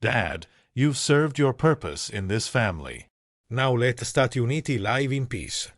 Dad, you've served your purpose in this family. Now let Stati Uniti live in peace.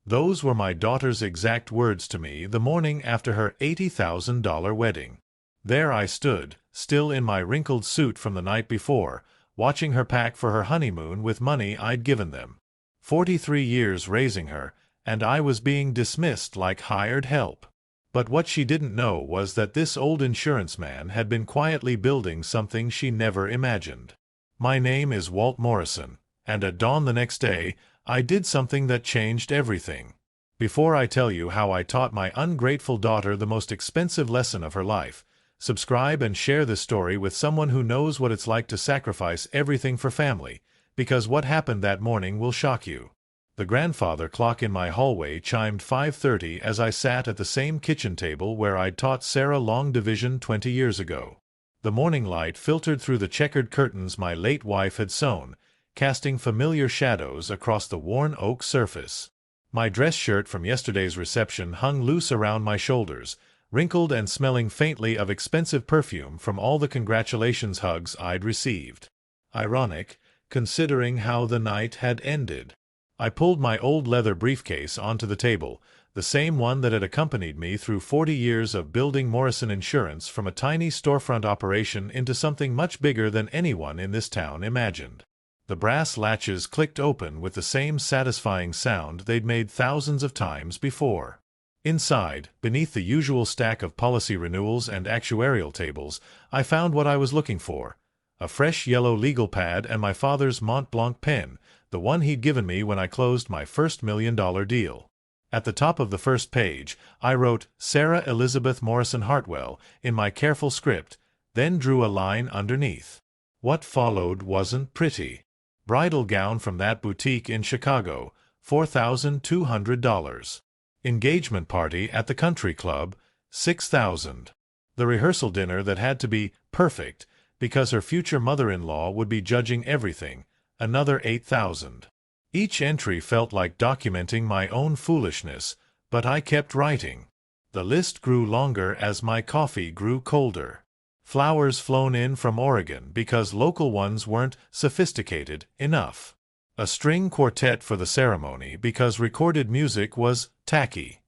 Those were my daughter's exact words to me the morning after her $80,000 wedding. There I stood, still in my wrinkled suit from the night before, watching her pack for her honeymoon with money I'd given them. 43 years raising her, and I was being dismissed like hired help. But what she didn't know was that this old insurance man had been quietly building something she never imagined. My name is Walt Morrison, and at dawn the next day, I did something that changed everything. Before I tell you how I taught my ungrateful daughter the most expensive lesson of her life, subscribe and share this story with someone who knows what it's like to sacrifice everything for family, because what happened that morning will shock you. The grandfather clock in my hallway chimed 5:30 as I sat at the same kitchen table where I'd taught Sarah long division 20 years ago. The morning light filtered through the checkered curtains my late wife had sewn, casting familiar shadows across the worn oak surface. My dress shirt from yesterday's reception hung loose around my shoulders, wrinkled and smelling faintly of expensive perfume from all the congratulations hugs I'd received. Ironic, considering how the night had ended. I pulled my old leather briefcase onto the table, the same one that had accompanied me through 40 years of building Morrison Insurance from a tiny storefront operation into something much bigger than anyone in this town imagined. The brass latches clicked open with the same satisfying sound they'd made thousands of times before. Inside, beneath the usual stack of policy renewals and actuarial tables, I found what I was looking for: a fresh yellow legal pad and my father's Mont Blanc pen, the one he'd given me when I closed my first $1 million deal. At the top of the first page, I wrote Sarah Elizabeth Morrison Hartwell in my careful script, then drew a line underneath. What followed wasn't pretty. Bridal gown from that boutique in Chicago, $4,200. Engagement party at the country club, $6,000. The rehearsal dinner that had to be perfect because her future mother-in-law would be judging everything, another $8,000. Each entry felt like documenting my own foolishness, but I kept writing. The list grew longer as my coffee grew colder. Flowers flown in from Oregon because local ones weren't sophisticated enough. A string quartet for the ceremony because recorded music was tacky.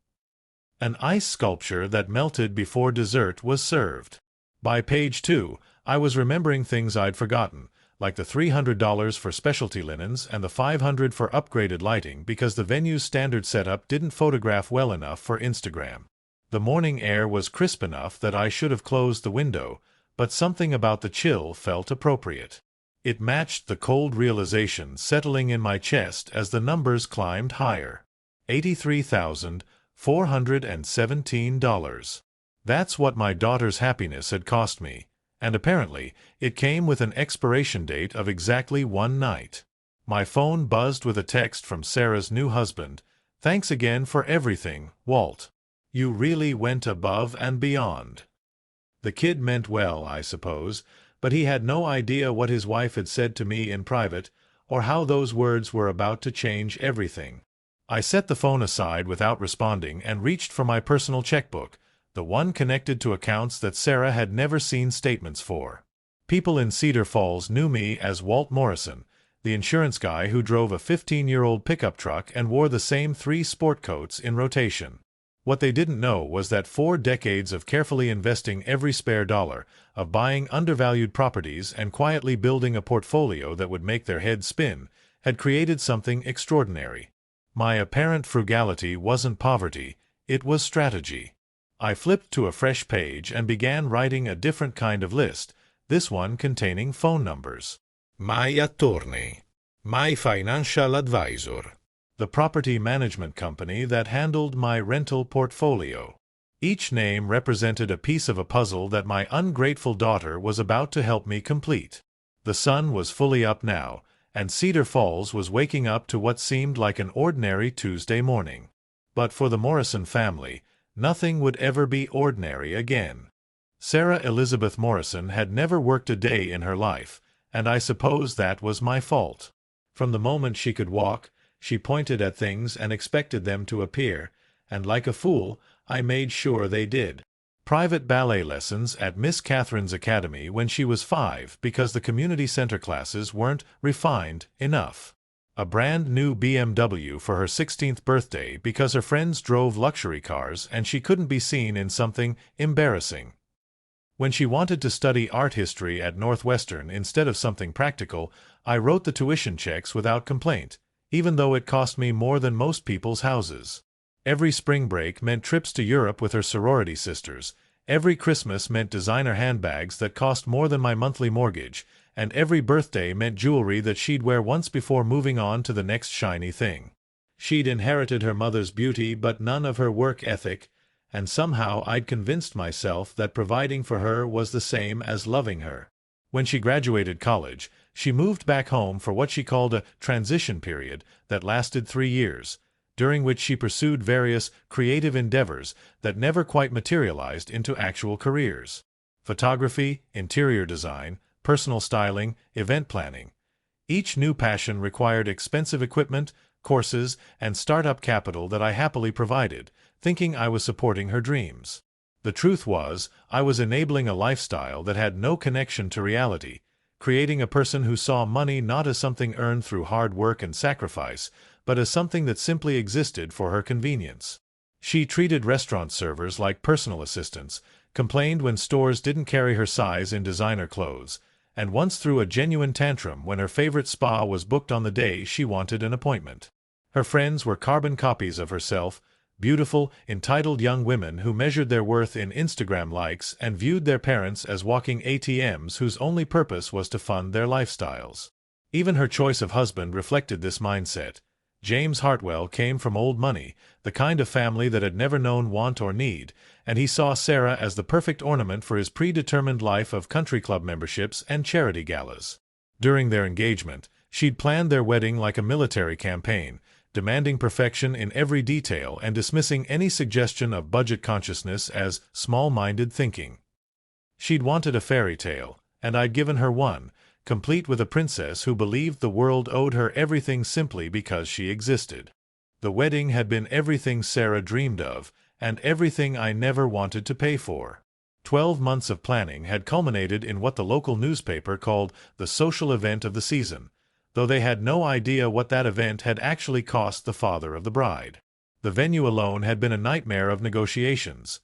An ice sculpture that melted before dessert was served. By page 2, I was remembering things I'd forgotten, like the $300 for specialty linens and the $500 for upgraded lighting because the venue's standard setup didn't photograph well enough for Instagram. The morning air was crisp enough that I should have closed the window, but something about the chill felt appropriate. It matched the cold realization settling in my chest as the numbers climbed higher. $83,417. That's what my daughter's happiness had cost me, and apparently it came with an expiration date of exactly one night. My phone buzzed with a text from Sarah's new husband. "Thanks again for everything, Walt. You really went above and beyond." The kid meant well, I suppose, but he had no idea what his wife had said to me in private, or how those words were about to change everything. I set the phone aside without responding and reached for my personal checkbook, the one connected to accounts that Sarah had never seen statements for. People in Cedar Falls knew me as Walt Morrison, the insurance guy who drove a 15-year-old pickup truck and wore the same 3 sport coats in rotation. What they didn't know was that 4 decades of carefully investing every spare dollar, of buying undervalued properties and quietly building a portfolio that would make their heads spin, had created something extraordinary. My apparent frugality wasn't poverty, it was strategy. I flipped to a fresh page and began writing a different kind of list, this one containing phone numbers. My attorney. My financial advisor. The property management company that handled my rental portfolio. Each name represented a piece of a puzzle that my ungrateful daughter was about to help me complete. The sun was fully up now, and Cedar Falls was waking up to what seemed like an ordinary Tuesday morning. But for the Morrison family, nothing would ever be ordinary again. Sarah Elizabeth Morrison had never worked a day in her life, and I suppose that was my fault. From the moment she could walk, she pointed at things and expected them to appear, and like a fool, I made sure they did. private ballet lessons at Miss Catherine's Academy when she was 5 because the community center classes weren't refined enough. A brand new BMW for her 16th birthday because her friends drove luxury cars and she couldn't be seen in something embarrassing. When she wanted to study art history at Northwestern instead of something practical, I wrote the tuition checks without complaint, even though it cost me more than most people's houses. Every spring break meant trips to Europe with her sorority sisters. Every Christmas meant designer handbags that cost more than my monthly mortgage, and every birthday meant jewelry that she'd wear once before moving on to the next shiny thing. She'd inherited her mother's beauty but none of her work ethic, and somehow I'd convinced myself that providing for her was the same as loving her. When she graduated college, she moved back home for what she called a transition period that lasted 3 years, during which she pursued various creative endeavors that never quite materialized into actual careers. Photography, interior design, personal styling, event planning. Each new passion required expensive equipment, courses, and startup capital that I happily provided, thinking I was supporting her dreams. The truth was, I was enabling a lifestyle that had no connection to reality, creating a person who saw money not as something earned through hard work and sacrifice, but as something that simply existed for her convenience. She treated restaurant servers like personal assistants, complained when stores didn't carry her size in designer clothes, and once threw a genuine tantrum when her favorite spa was booked on the day she wanted an appointment. Her friends were carbon copies of herself, beautiful, entitled young women who measured their worth in Instagram likes and viewed their parents as walking ATMs whose only purpose was to fund their lifestyles. Even her choice of husband reflected this mindset. James Hartwell came from old money, the kind of family that had never known want or need, and he saw Sarah as the perfect ornament for his predetermined life of country club memberships and charity galas. During their engagement, she'd planned their wedding like a military campaign, demanding perfection in every detail and dismissing any suggestion of budget consciousness as small-minded thinking. She'd wanted a fairy tale, and I'd given her one, complete with a princess who believed the world owed her everything simply because she existed. The wedding had been everything Sarah dreamed of, and everything I never wanted to pay for. 12 months of planning had culminated in what the local newspaper called the social event of the season, though they had no idea what that event had actually cost the father of the bride. The venue alone had been a nightmare of negotiations.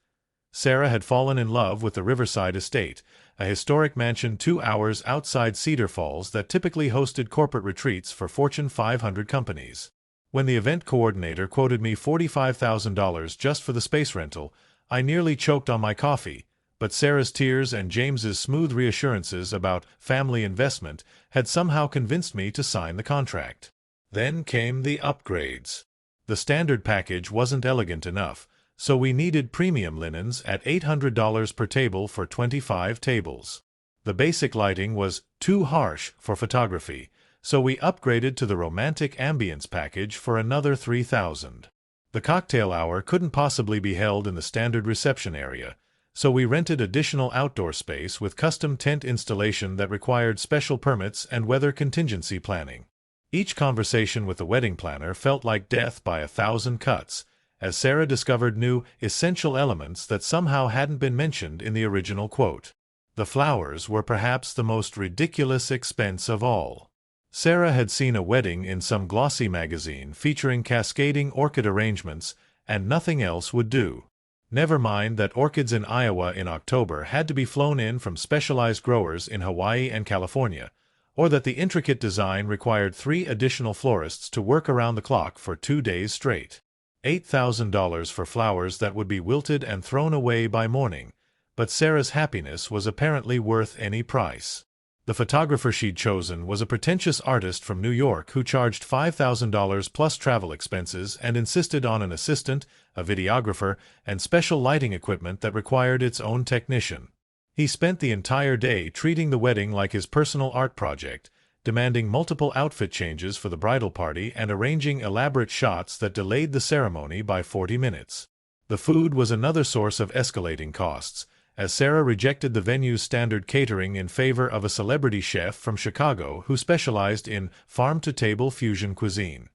Sarah had fallen in love with the Riverside Estate, a historic mansion 2 hours outside Cedar Falls that typically hosted corporate retreats for Fortune 500 companies. When the event coordinator quoted me $45,000 just for the space rental, I nearly choked on my coffee, but Sarah's tears and James's smooth reassurances about family investment had somehow convinced me to sign the contract. Then came the upgrades. The standard package wasn't elegant enough, so we needed premium linens at $800 per table for 25 tables. The basic lighting was too harsh for photography, so we upgraded to the romantic ambience package for another $3,000. The cocktail hour couldn't possibly be held in the standard reception area, so we rented additional outdoor space with custom tent installation that required special permits and weather contingency planning. Each conversation with the wedding planner felt like death by 1,000 cuts, as Sarah discovered new, essential elements that somehow hadn't been mentioned in the original quote. The flowers were perhaps the most ridiculous expense of all. Sarah had seen a wedding in some glossy magazine featuring cascading orchid arrangements, and nothing else would do. Never mind that orchids in Iowa in October had to be flown in from specialized growers in Hawaii and California, or that the intricate design required 3 additional florists to work around the clock for 2 days straight. $8,000 for flowers that would be wilted and thrown away by morning, but Sarah's happiness was apparently worth any price. The photographer she'd chosen was a pretentious artist from New York who charged $5,000 plus travel expenses and insisted on an assistant, a videographer, and special lighting equipment that required its own technician. He spent the entire day treating the wedding like his personal art project, demanding multiple outfit changes for the bridal party and arranging elaborate shots that delayed the ceremony by 40 minutes. The food was another source of escalating costs, as Sarah rejected the venue's standard catering in favor of a celebrity chef from Chicago who specialized in farm-to-table fusion cuisine.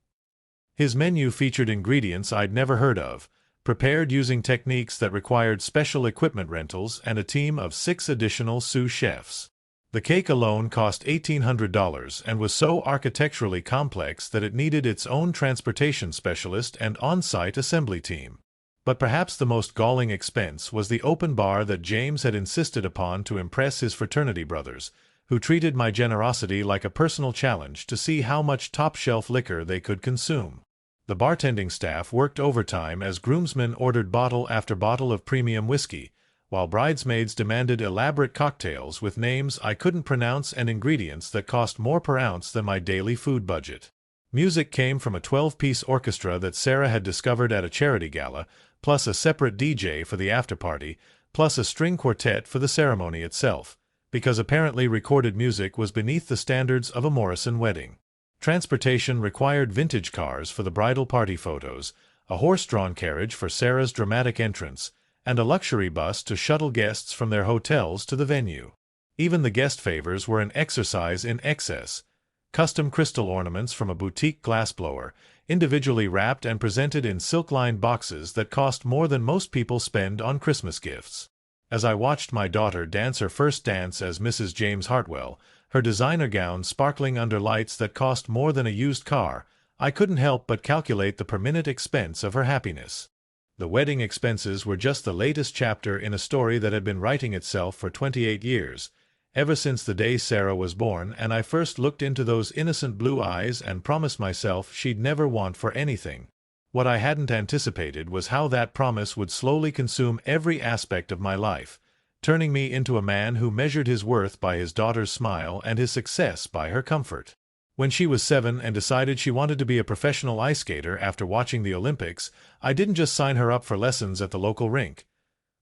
His menu featured ingredients I'd never heard of, prepared using techniques that required special equipment rentals and a team of 6 additional sous chefs. The cake alone cost $1,800 and was so architecturally complex that it needed its own transportation specialist and on-site assembly team. But perhaps the most galling expense was the open bar that James had insisted upon to impress his fraternity brothers, who treated my generosity like a personal challenge to see how much top-shelf liquor they could consume. The bartending staff worked overtime as groomsmen ordered bottle after bottle of premium whiskey, while bridesmaids demanded elaborate cocktails with names I couldn't pronounce and ingredients that cost more per ounce than my daily food budget. Music came from a 12-piece orchestra that Sarah had discovered at a charity gala, plus a separate DJ for the after-party, plus a string quartet for the ceremony itself, because apparently recorded music was beneath the standards of a Morrison wedding. Transportation required vintage cars for the bridal party photos, a horse-drawn carriage for Sarah's dramatic entrance, and a luxury bus to shuttle guests from their hotels to the venue. Even the guest favors were an exercise in excess. Custom crystal ornaments from a boutique glassblower, individually wrapped and presented in silk-lined boxes that cost more than most people spend on Christmas gifts. As I watched my daughter dance her first dance as Mrs. James Hartwell, her designer gown sparkling under lights that cost more than a used car, I couldn't help but calculate the per-minute expense of her happiness. The wedding expenses were just the latest chapter in a story that had been writing itself for 28 years, ever since the day Sarah was born and I first looked into those innocent blue eyes and promised myself she'd never want for anything. What I hadn't anticipated was how that promise would slowly consume every aspect of my life, turning me into a man who measured his worth by his daughter's smile and his success by her comfort. When she was 7 and decided she wanted to be a professional ice skater after watching the Olympics, I didn't just sign her up for lessons at the local rink.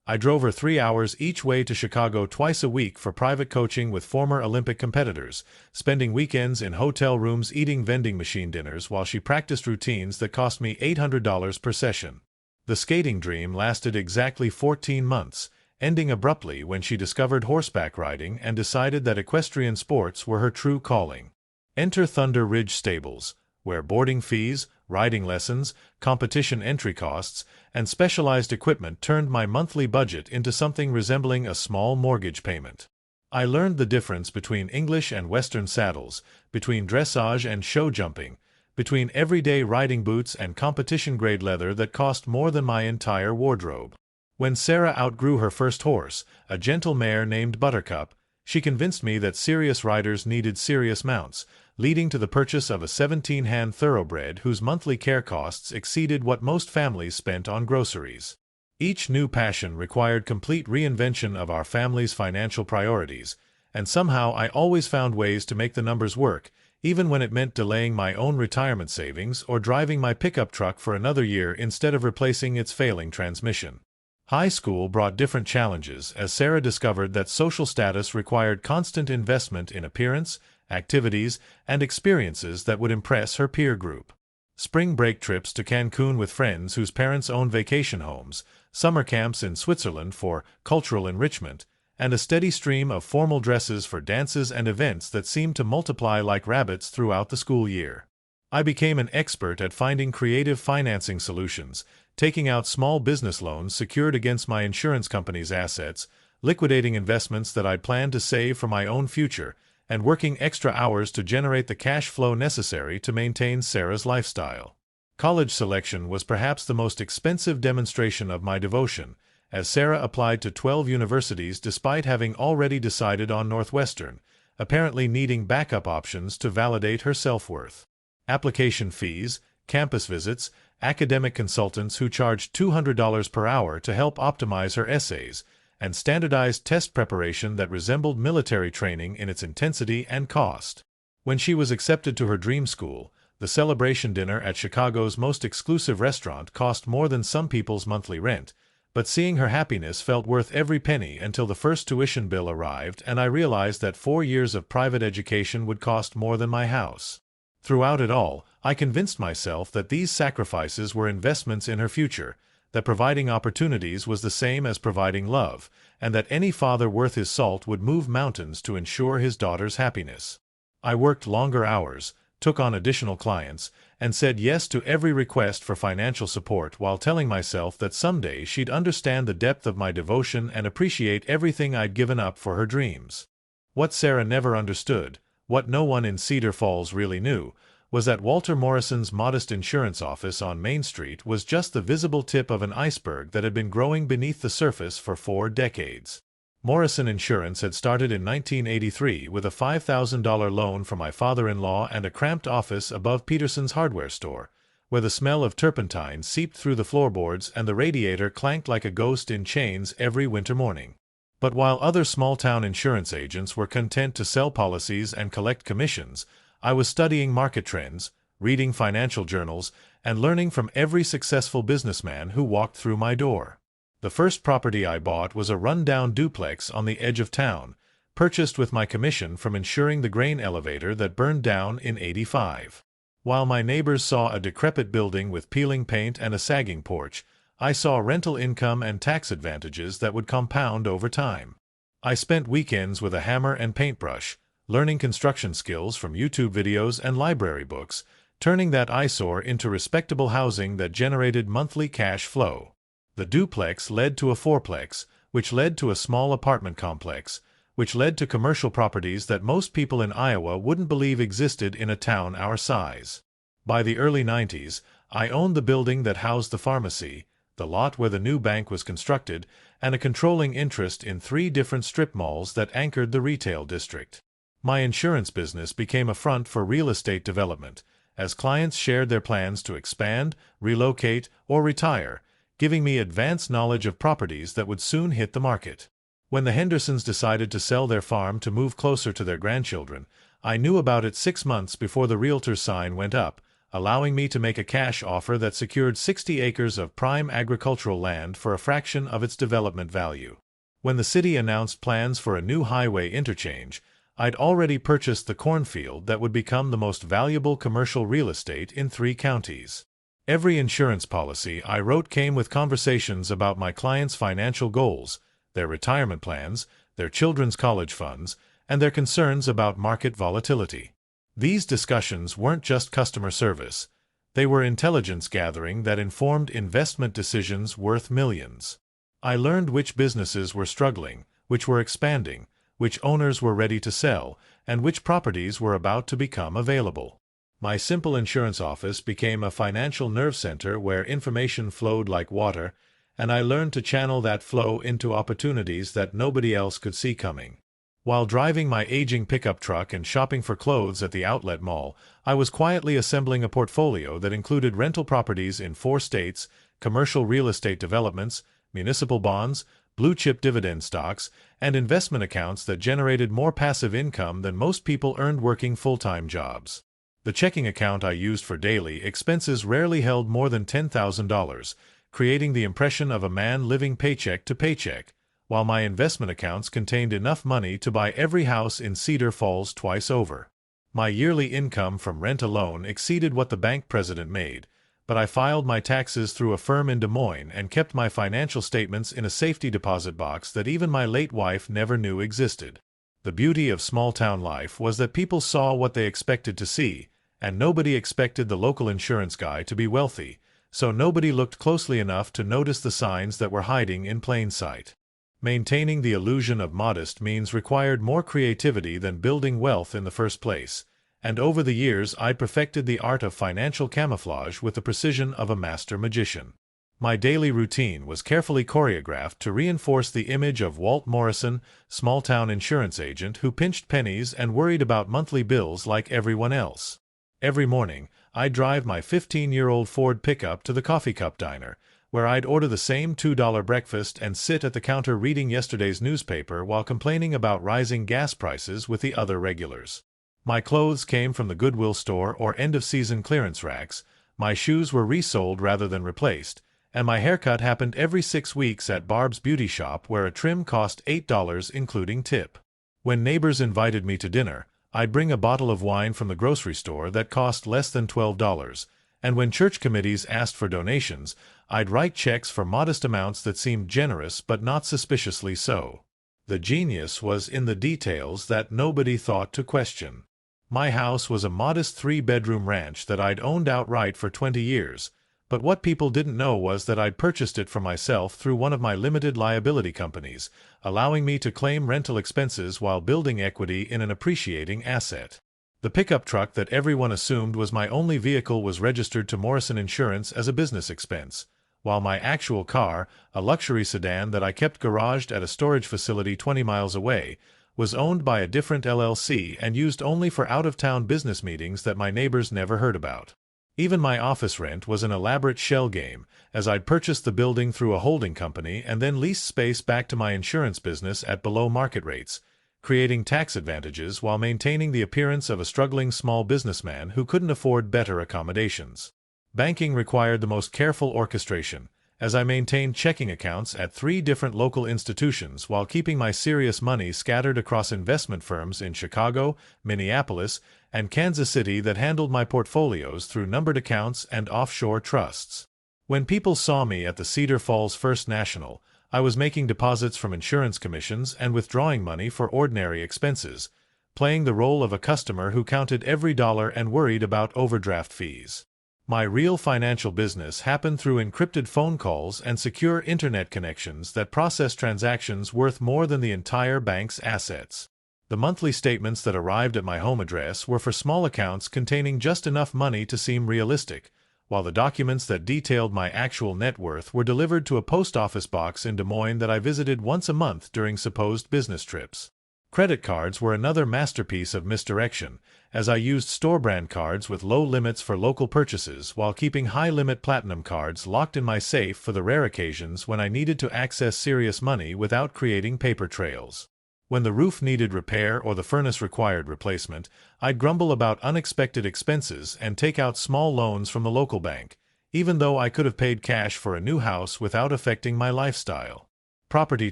I drove her 3 hours each way to Chicago twice a week for private coaching with former Olympic competitors, spending weekends in hotel rooms eating vending machine dinners while she practiced routines that cost me $800 per session. The skating dream lasted exactly 14 months, ending abruptly when she discovered horseback riding and decided that equestrian sports were her true calling. Enter Thunder Ridge Stables, where boarding fees, riding lessons, competition entry costs, and specialized equipment turned my monthly budget into something resembling a small mortgage payment. I learned the difference between English and Western saddles, between dressage and show jumping, between everyday riding boots and competition-grade leather that cost more than my entire wardrobe. When Sarah outgrew her first horse, a gentle mare named Buttercup, she convinced me that serious riders needed serious mounts, leading to the purchase of a 17-hand thoroughbred whose monthly care costs exceeded what most families spent on groceries. Each new passion required complete reinvention of our family's financial priorities, and somehow I always found ways to make the numbers work, even when it meant delaying my own retirement savings or driving my pickup truck for another year instead of replacing its failing transmission. High school brought different challenges as Sarah discovered that social status required constant investment in appearance, activities, and experiences that would impress her peer group. Spring break trips to Cancun with friends whose parents owned vacation homes, summer camps in Switzerland for cultural enrichment, and a steady stream of formal dresses for dances and events that seemed to multiply like rabbits throughout the school year. I became an expert at finding creative financing solutions, taking out small business loans secured against my insurance company's assets, liquidating investments that I'd planned to save for my own future, and working extra hours to generate the cash flow necessary to maintain Sarah's lifestyle. College selection was perhaps the most expensive demonstration of my devotion, as Sarah applied to 12 universities despite having already decided on Northwestern, apparently needing backup options to validate her self-worth. Application fees, campus visits, academic consultants who charged $200 per hour to help optimize her essays, and standardized test preparation that resembled military training in its intensity and cost. When she was accepted to her dream school, the celebration dinner at Chicago's most exclusive restaurant cost more than some people's monthly rent, but seeing her happiness felt worth every penny until the first tuition bill arrived and I realized that 4 years of private education would cost more than my house. Throughout it all, I convinced myself that these sacrifices were investments in her future, that providing opportunities was the same as providing love, and that any father worth his salt would move mountains to ensure his daughter's happiness. I worked longer hours, took on additional clients, and said yes to every request for financial support while telling myself that someday she'd understand the depth of my devotion and appreciate everything I'd given up for her dreams. What Sarah never understood, what no one in Cedar Falls really knew, was that Walter Morrison's modest insurance office on Main Street was just the visible tip of an iceberg that had been growing beneath the surface for 4 decades. Morrison Insurance had started in 1983 with a $5,000 loan from my father-in-law and a cramped office above Peterson's hardware store, where the smell of turpentine seeped through the floorboards and the radiator clanked like a ghost in chains every winter morning. But while other small-town insurance agents were content to sell policies and collect commissions, I was studying market trends, reading financial journals, and learning from every successful businessman who walked through my door. The first property I bought was a run-down duplex on the edge of town, purchased with my commission from insuring the grain elevator that burned down in '85. While my neighbors saw a decrepit building with peeling paint and a sagging porch, I saw rental income and tax advantages that would compound over time. I spent weekends with a hammer and paintbrush, learning construction skills from YouTube videos and library books, turning that eyesore into respectable housing that generated monthly cash flow. The duplex led to a fourplex, which led to a small apartment complex, which led to commercial properties that most people in Iowa wouldn't believe existed in a town our size. By the early 90s, I owned the building that housed the pharmacy, the lot where the new bank was constructed, and a controlling interest in 3 different strip malls that anchored the retail district. My insurance business became a front for real estate development, as clients shared their plans to expand, relocate, or retire, giving me advanced knowledge of properties that would soon hit the market. When the Hendersons decided to sell their farm to move closer to their grandchildren, I knew about it 6 months before the realtor's sign went up, allowing me to make a cash offer that secured 60 acres of prime agricultural land for a fraction of its development value. When the city announced plans for a new highway interchange, I'd already purchased the cornfield that would become the most valuable commercial real estate in 3 counties. Every insurance policy I wrote came with conversations about my clients' financial goals, their retirement plans, their children's college funds, and their concerns about market volatility. These discussions weren't just customer service. They were intelligence gathering that informed investment decisions worth millions. I learned which businesses were struggling, which were expanding, which owners were ready to sell, and which properties were about to become available. My simple insurance office became a financial nerve center where information flowed like water, and I learned to channel that flow into opportunities that nobody else could see coming. While driving my aging pickup truck and shopping for clothes at the outlet mall, I was quietly assembling a portfolio that included rental properties in 4 states, commercial real estate developments, municipal bonds, blue-chip dividend stocks, and investment accounts that generated more passive income than most people earned working full-time jobs. The checking account I used for daily expenses rarely held more than $10,000, creating the impression of a man living paycheck to paycheck, while my investment accounts contained enough money to buy every house in Cedar Falls twice over. My yearly income from rent alone exceeded what the bank president made, but I filed my taxes through a firm in Des Moines and kept my financial statements in a safety deposit box that even my late wife never knew existed. The beauty of small-town life was that people saw what they expected to see, and nobody expected the local insurance guy to be wealthy, so nobody looked closely enough to notice the signs that were hiding in plain sight. Maintaining the illusion of modest means required more creativity than building wealth in the first place, and over the years I perfected the art of financial camouflage with the precision of a master magician. My daily routine was carefully choreographed to reinforce the image of Walt Morrison, small-town insurance agent who pinched pennies and worried about monthly bills like everyone else. Every morning, I'd drive my 15-year-old Ford pickup to the Coffee Cup Diner, where I'd order the same $2 breakfast and sit at the counter reading yesterday's newspaper while complaining about rising gas prices with the other regulars. My clothes came from the Goodwill store or end-of-season clearance racks, my shoes were resold rather than replaced, and my haircut happened every 6 weeks at Barb's Beauty Shop where a trim cost $8 including tip. When neighbors invited me to dinner, I'd bring a bottle of wine from the grocery store that cost less than $12, and when church committees asked for donations, I'd write checks for modest amounts that seemed generous but not suspiciously so. The genius was in the details that nobody thought to question. My house was a modest 3-bedroom ranch that I'd owned outright for 20 years, but what people didn't know was that I'd purchased it for myself through one of my limited liability companies, allowing me to claim rental expenses while building equity in an appreciating asset. The pickup truck that everyone assumed was my only vehicle was registered to Morrison Insurance as a business expense, while my actual car, a luxury sedan that I kept garaged at a storage facility 20 miles away, was owned by a different LLC and used only for out-of-town business meetings that my neighbors never heard about. Even my office rent was an elaborate shell game, as I'd purchased the building through a holding company and then leased space back to my insurance business at below-market rates, creating tax advantages while maintaining the appearance of a struggling small businessman who couldn't afford better accommodations. Banking required the most careful orchestration, as I maintained checking accounts at 3 different local institutions while keeping my serious money scattered across investment firms in Chicago, Minneapolis, and Kansas City that handled my portfolios through numbered accounts and offshore trusts. When people saw me at the Cedar Falls First National, I was making deposits from insurance commissions and withdrawing money for ordinary expenses, playing the role of a customer who counted every dollar and worried about overdraft fees. My real financial business happened through encrypted phone calls and secure internet connections that processed transactions worth more than the entire bank's assets. The monthly statements that arrived at my home address were for small accounts containing just enough money to seem realistic, while the documents that detailed my actual net worth were delivered to a post office box in Des Moines that I visited once a month during supposed business trips. Credit cards were another masterpiece of misdirection, as I used store-brand cards with low limits for local purchases while keeping high-limit platinum cards locked in my safe for the rare occasions when I needed to access serious money without creating paper trails. When the roof needed repair or the furnace required replacement, I'd grumble about unexpected expenses and take out small loans from the local bank, even though I could have paid cash for a new house without affecting my lifestyle. Property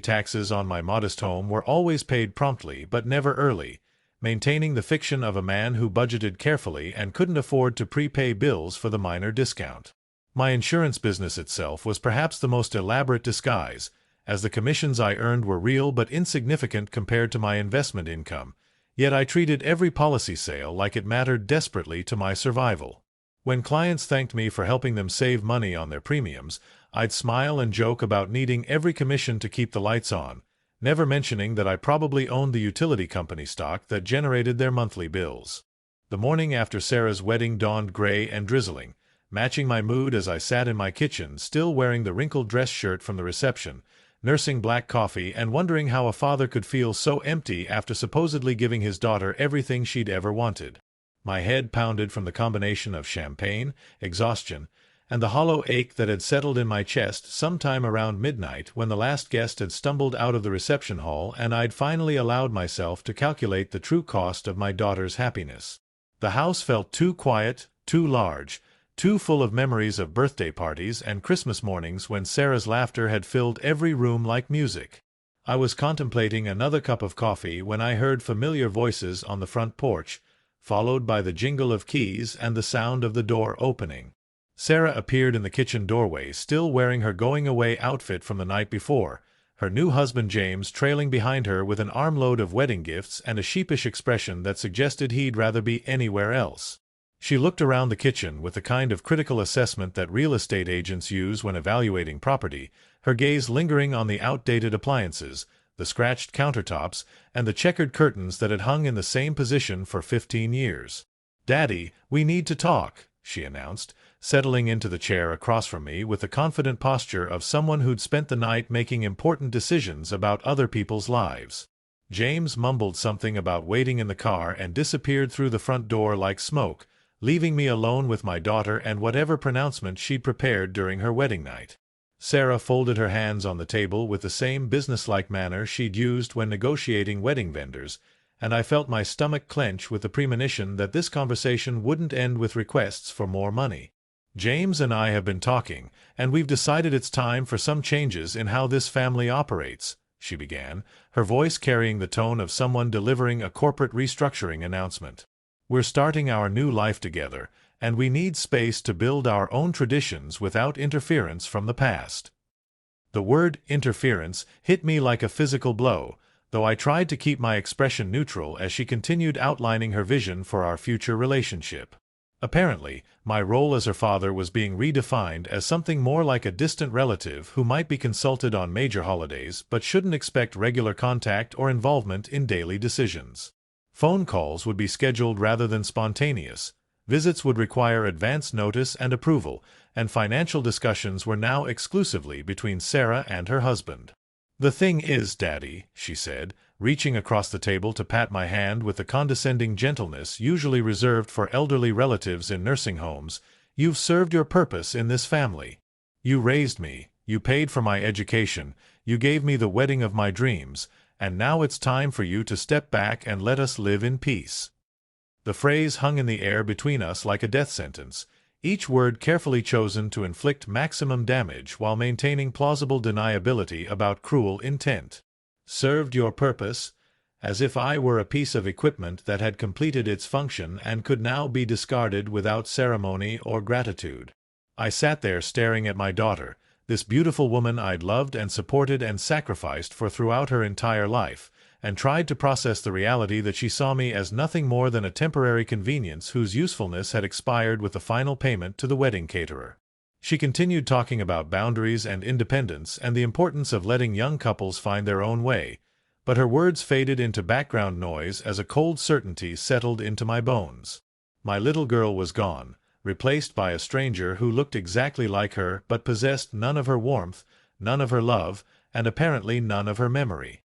taxes on my modest home were always paid promptly but never early, maintaining the fiction of a man who budgeted carefully and couldn't afford to prepay bills for the minor discount. My insurance business itself was perhaps the most elaborate disguise, as the commissions I earned were real but insignificant compared to my investment income, yet I treated every policy sale like it mattered desperately to my survival. When clients thanked me for helping them save money on their premiums, I'd smile and joke about needing every commission to keep the lights on, never mentioning that I probably owned the utility company stock that generated their monthly bills. The morning after Sarah's wedding dawned gray and drizzling, matching my mood as I sat in my kitchen, still wearing the wrinkled dress shirt from the reception, nursing black coffee and wondering how a father could feel so empty after supposedly giving his daughter everything she'd ever wanted. My head pounded from the combination of champagne, exhaustion, and the hollow ache that had settled in my chest sometime around midnight when the last guest had stumbled out of the reception hall and I'd finally allowed myself to calculate the true cost of my daughter's happiness. The house felt too quiet, too large, too full of memories of birthday parties and Christmas mornings when Sarah's laughter had filled every room like music. I was contemplating another cup of coffee when I heard familiar voices on the front porch, followed by the jingle of keys and the sound of the door opening. Sarah appeared in the kitchen doorway, still wearing her going-away outfit from the night before, her new husband James trailing behind her with an armload of wedding gifts and a sheepish expression that suggested he'd rather be anywhere else. She looked around the kitchen with the kind of critical assessment that real estate agents use when evaluating property, her gaze lingering on the outdated appliances, the scratched countertops, and the checkered curtains that had hung in the same position for 15 years. "Daddy, we need to talk," she announced, settling into the chair across from me with the confident posture of someone who'd spent the night making important decisions about other people's lives. James mumbled something about waiting in the car and disappeared through the front door like smoke, leaving me alone with my daughter and whatever pronouncement she'd prepared during her wedding night. Sarah folded her hands on the table with the same businesslike manner she'd used when negotiating wedding vendors, and I felt my stomach clench with the premonition that this conversation wouldn't end with requests for more money. "James and I have been talking, and we've decided it's time for some changes in how this family operates," she began, her voice carrying the tone of someone delivering a corporate restructuring announcement. "We're starting our new life together, and we need space to build our own traditions without interference from the past." The word interference hit me like a physical blow, though I tried to keep my expression neutral as she continued outlining her vision for our future relationship. Apparently, my role as her father was being redefined as something more like a distant relative who might be consulted on major holidays but shouldn't expect regular contact or involvement in daily decisions. Phone calls would be scheduled rather than spontaneous, visits would require advance notice and approval, and financial discussions were now exclusively between Sarah and her husband. "The thing is, Daddy," she said, reaching across the table to pat my hand with the condescending gentleness usually reserved for elderly relatives in nursing homes, "you've served your purpose in this family. You raised me, you paid for my education, you gave me the wedding of my dreams, and now it's time for you to step back and let us live in peace." The phrase hung in the air between us like a death sentence, each word carefully chosen to inflict maximum damage while maintaining plausible deniability about cruel intent. Served your purpose, as if I were a piece of equipment that had completed its function and could now be discarded without ceremony or gratitude. I sat there staring at my daughter, this beautiful woman I'd loved and supported and sacrificed for throughout her entire life, and tried to process the reality that she saw me as nothing more than a temporary convenience whose usefulness had expired with the final payment to the wedding caterer. She continued talking about boundaries and independence and the importance of letting young couples find their own way, but her words faded into background noise as a cold certainty settled into my bones. My little girl was gone, replaced by a stranger who looked exactly like her but possessed none of her warmth, none of her love, and apparently none of her memory.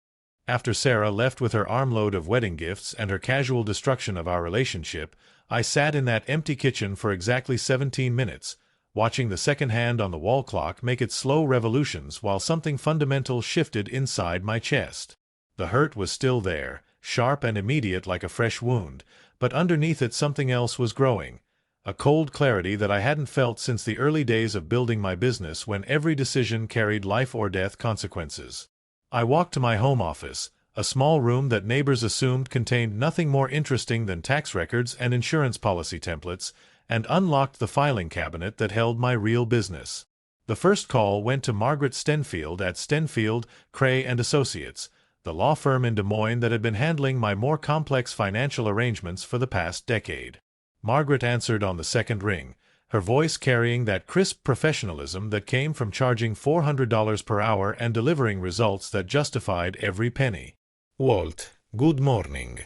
After Sarah left with her armload of wedding gifts and her casual destruction of our relationship, I sat in that empty kitchen for exactly 17 minutes, watching the second hand on the wall clock make its slow revolutions while something fundamental shifted inside my chest. The hurt was still there, sharp and immediate like a fresh wound, but underneath it something else was growing, a cold clarity that I hadn't felt since the early days of building my business when every decision carried life or death consequences. I walked to my home office, a small room that neighbors assumed contained nothing more interesting than tax records and insurance policy templates, and unlocked the filing cabinet that held my real business. The first call went to Margaret Stenfield at Stenfield, Cray & Associates, the law firm in Des Moines that had been handling my more complex financial arrangements for the past decade. Margaret answered on the second ring, her voice carrying that crisp professionalism that came from charging $400 per hour and delivering results that justified every penny. Walt, good morning.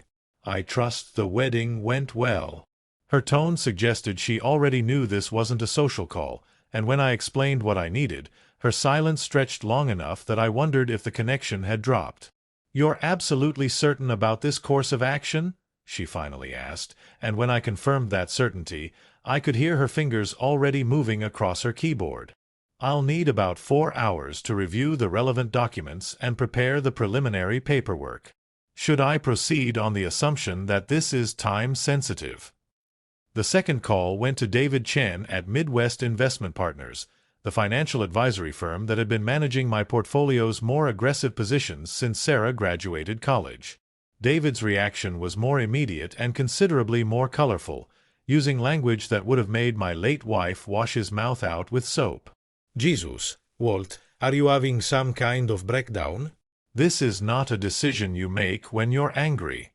"I trust the wedding went well." Her tone suggested she already knew this wasn't a social call, and when I explained what I needed, her silence stretched long enough that I wondered if the connection had dropped. "You're absolutely certain about this course of action?" she finally asked, and when I confirmed that certainty, I could hear her fingers already moving across her keyboard. "I'll need about 4 hours to review the relevant documents and prepare the preliminary paperwork. Should I proceed on the assumption that this is time-sensitive?" The second call went to David Chen at Midwest Investment Partners, the financial advisory firm that had been managing my portfolio's more aggressive positions since Sarah graduated college. David's reaction was more immediate and considerably more colorful, using language that would have made my late wife wash his mouth out with soap. Jesus, Walt, are you having some kind of breakdown? "This is not a decision you make when you're angry."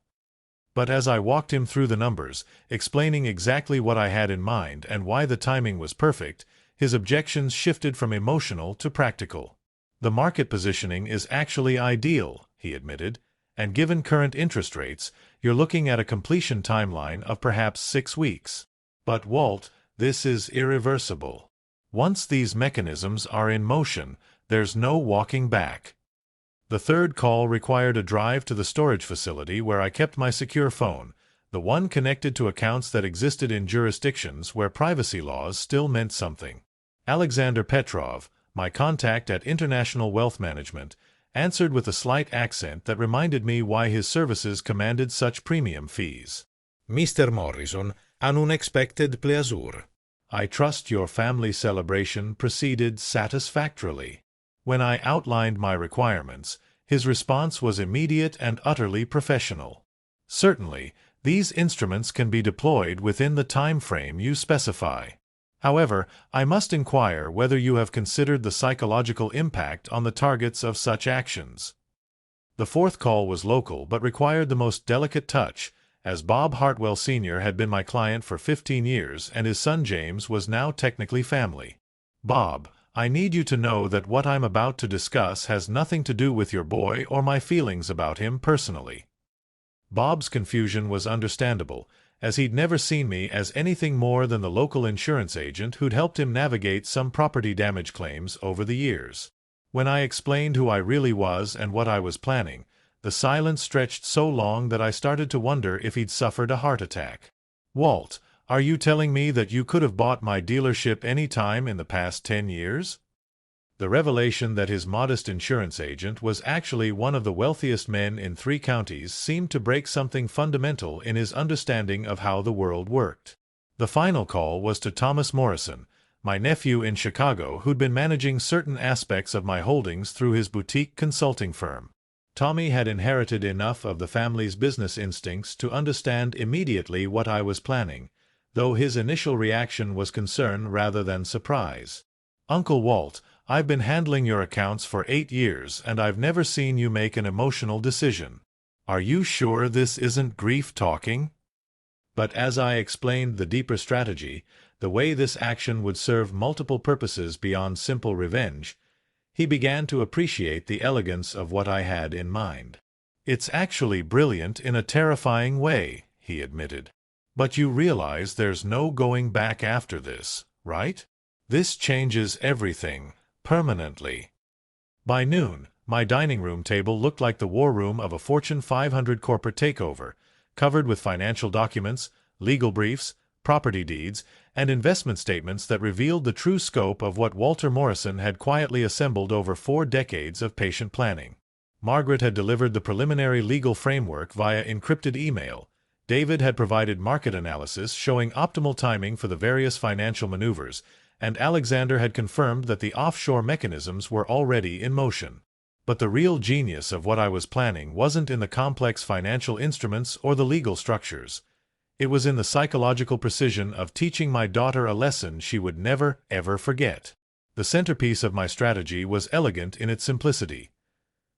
But as I walked him through the numbers, explaining exactly what I had in mind and why the timing was perfect, his objections shifted from emotional to practical. "The market positioning is actually ideal," he admitted, "and given current interest rates, you're looking at a completion timeline of perhaps 6 weeks. But Walt, this is irreversible. Once these mechanisms are in motion, there's no walking back." The third call required a drive to the storage facility where I kept my secure phone, the one connected to accounts that existed in jurisdictions where privacy laws still meant something. Alexander Petrov, my contact at International Wealth Management, answered with a slight accent that reminded me why his services commanded such premium fees. Mr. Morrison, an unexpected pleasure. "I trust your family celebration proceeded satisfactorily." When I outlined my requirements, his response was immediate and utterly professional. "Certainly, these instruments can be deployed within the time frame you specify. However, I must inquire whether you have considered the psychological impact on the targets of such actions." The fourth call was local but required the most delicate touch, as Bob Hartwell Sr. had been my client for 15 years and his son James was now technically family. "Bob, I need you to know that what I'm about to discuss has nothing to do with your boy or my feelings about him personally." Bob's confusion was understandable, as he'd never seen me as anything more than the local insurance agent who'd helped him navigate some property damage claims over the years. When I explained who I really was and what I was planning, the silence stretched so long that I started to wonder if he'd suffered a heart attack. "Walt, are you telling me that you could have bought my dealership any time in the past 10 years? The revelation that his modest insurance agent was actually one of the wealthiest men in 3 counties seemed to break something fundamental in his understanding of how the world worked. The final call was to Thomas Morrison, my nephew in Chicago who'd been managing certain aspects of my holdings through his boutique consulting firm. Tommy had inherited enough of the family's business instincts to understand immediately what I was planning, though his initial reaction was concern rather than surprise. "Uncle Walt, I've been handling your accounts for 8 years and I've never seen you make an emotional decision. Are you sure this isn't grief talking?" But as I explained the deeper strategy, the way this action would serve multiple purposes beyond simple revenge, he began to appreciate the elegance of what I had in mind. "It's actually brilliant in a terrifying way," he admitted. "But you realize there's no going back after this, right? This changes everything, permanently." By noon, my dining room table looked like the war room of a Fortune 500 corporate takeover, covered with financial documents, legal briefs, property deeds, and investment statements that revealed the true scope of what Walter Morrison had quietly assembled over 4 decades of patient planning. Margaret had delivered the preliminary legal framework via encrypted email. David had provided market analysis showing optimal timing for the various financial maneuvers, and Alexander had confirmed that the offshore mechanisms were already in motion. But the real genius of what I was planning wasn't in the complex financial instruments or the legal structures. It was in the psychological precision of teaching my daughter a lesson she would never, ever forget. The centerpiece of my strategy was elegant in its simplicity.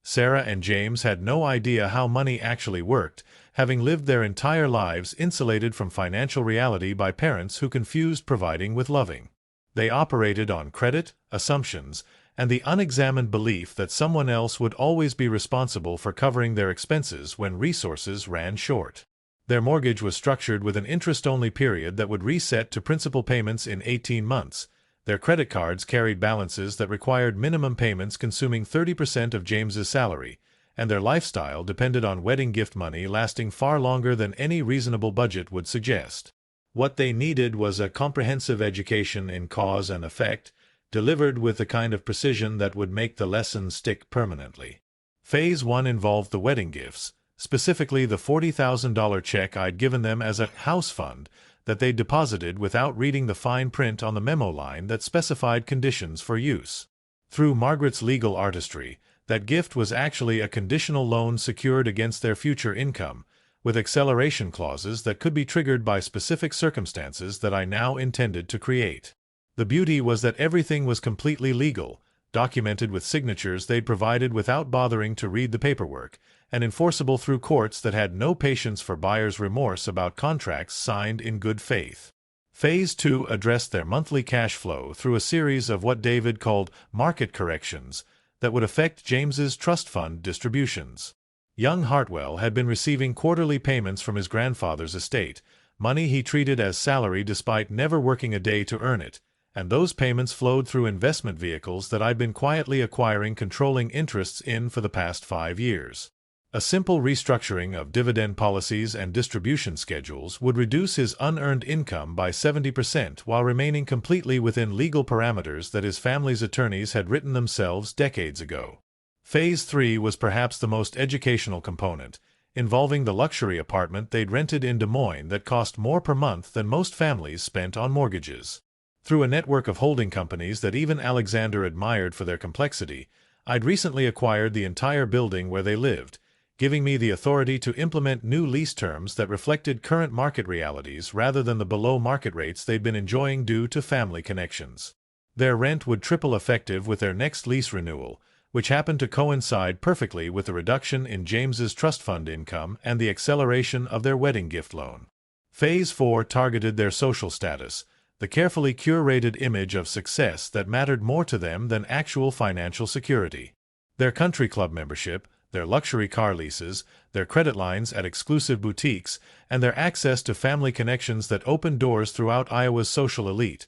Sarah and James had no idea how money actually worked, having lived their entire lives insulated from financial reality by parents who confused providing with loving. They operated on credit, assumptions, and the unexamined belief that someone else would always be responsible for covering their expenses when resources ran short. Their mortgage was structured with an interest-only period that would reset to principal payments in 18 months. Their credit cards carried balances that required minimum payments consuming 30% of James's salary, and their lifestyle depended on wedding gift money lasting far longer than any reasonable budget would suggest. What they needed was a comprehensive education in cause and effect, delivered with the kind of precision that would make the lesson stick permanently. Phase 1 involved the wedding gifts, specifically the $40,000 check I'd given them as a house fund that they deposited without reading the fine print on the memo line that specified conditions for use. Through Margaret's legal artistry, that gift was actually a conditional loan secured against their future income, with acceleration clauses that could be triggered by specific circumstances that I now intended to create. The beauty was that everything was completely legal, documented with signatures they'd provided without bothering to read the paperwork, and enforceable through courts that had no patience for buyers' remorse about contracts signed in good faith. Phase 2 addressed their monthly cash flow through a series of what David called market corrections that would affect James's trust fund distributions. Young Hartwell had been receiving quarterly payments from his grandfather's estate, money he treated as salary despite never working a day to earn it, and those payments flowed through investment vehicles that I'd been quietly acquiring controlling interests in for the past 5 years. A simple restructuring of dividend policies and distribution schedules would reduce his unearned income by 70% while remaining completely within legal parameters that his family's attorneys had written themselves decades ago. Phase 3 was perhaps the most educational component, involving the luxury apartment they'd rented in Des Moines that cost more per month than most families spent on mortgages. Through a network of holding companies that even Alexander admired for their complexity, I'd recently acquired the entire building where they lived, giving me the authority to implement new lease terms that reflected current market realities rather than the below-market rates they'd been enjoying due to family connections. Their rent would triple effective with their next lease renewal, which happened to coincide perfectly with the reduction in James's trust fund income and the acceleration of their wedding gift loan. Phase 4 targeted their social status, the carefully curated image of success that mattered more to them than actual financial security. Their country club membership, their luxury car leases, their credit lines at exclusive boutiques, and their access to family connections that opened doors throughout Iowa's social elite.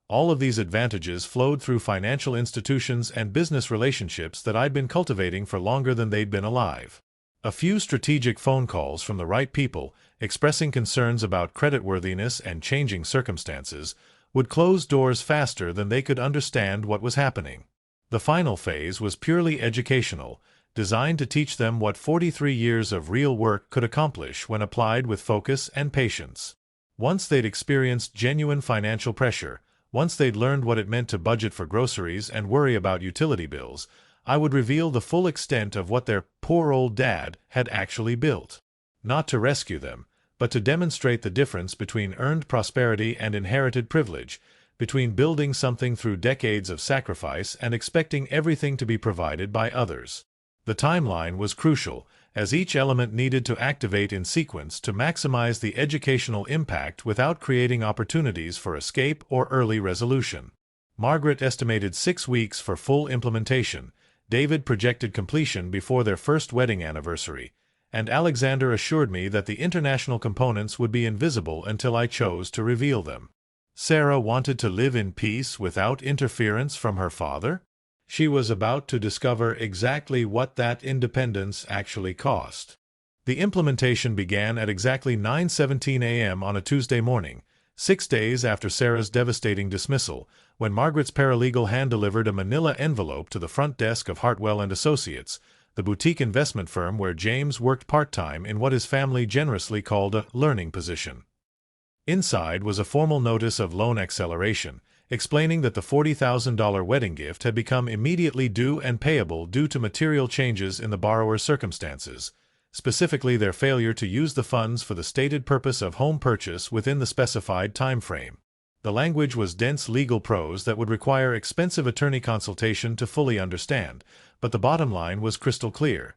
All of these advantages flowed through financial institutions and business relationships that I'd been cultivating for longer than they'd been alive. A few strategic phone calls from the right people, expressing concerns about creditworthiness and changing circumstances, would close doors faster than they could understand what was happening. The final phase was purely educational, designed to teach them what 43 years of real work could accomplish when applied with focus and patience. Once they'd experienced genuine financial pressure, once they'd learned what it meant to budget for groceries and worry about utility bills, I would reveal the full extent of what their poor old dad had actually built. Not to rescue them, but to demonstrate the difference between earned prosperity and inherited privilege, between building something through decades of sacrifice and expecting everything to be provided by others. The timeline was crucial, as each element needed to activate in sequence to maximize the educational impact without creating opportunities for escape or early resolution. Margaret estimated 6 weeks for full implementation, David projected completion before their first wedding anniversary, and Alexander assured me that the international components would be invisible until I chose to reveal them. Sarah wanted to live in peace without interference from her father? She was about to discover exactly what that independence actually cost. The implementation began at exactly 9:17 a.m. on a Tuesday morning, 6 days after Sarah's devastating dismissal, when Margaret's paralegal hand-delivered a manila envelope to the front desk of Hartwell & Associates, the boutique investment firm where James worked part-time in what his family generously called a learning position. Inside was a formal notice of loan acceleration, explaining that the $40,000 wedding gift had become immediately due and payable due to material changes in the borrower's circumstances, specifically their failure to use the funds for the stated purpose of home purchase within the specified time frame. The language was dense legal prose that would require expensive attorney consultation to fully understand, but the bottom line was crystal clear.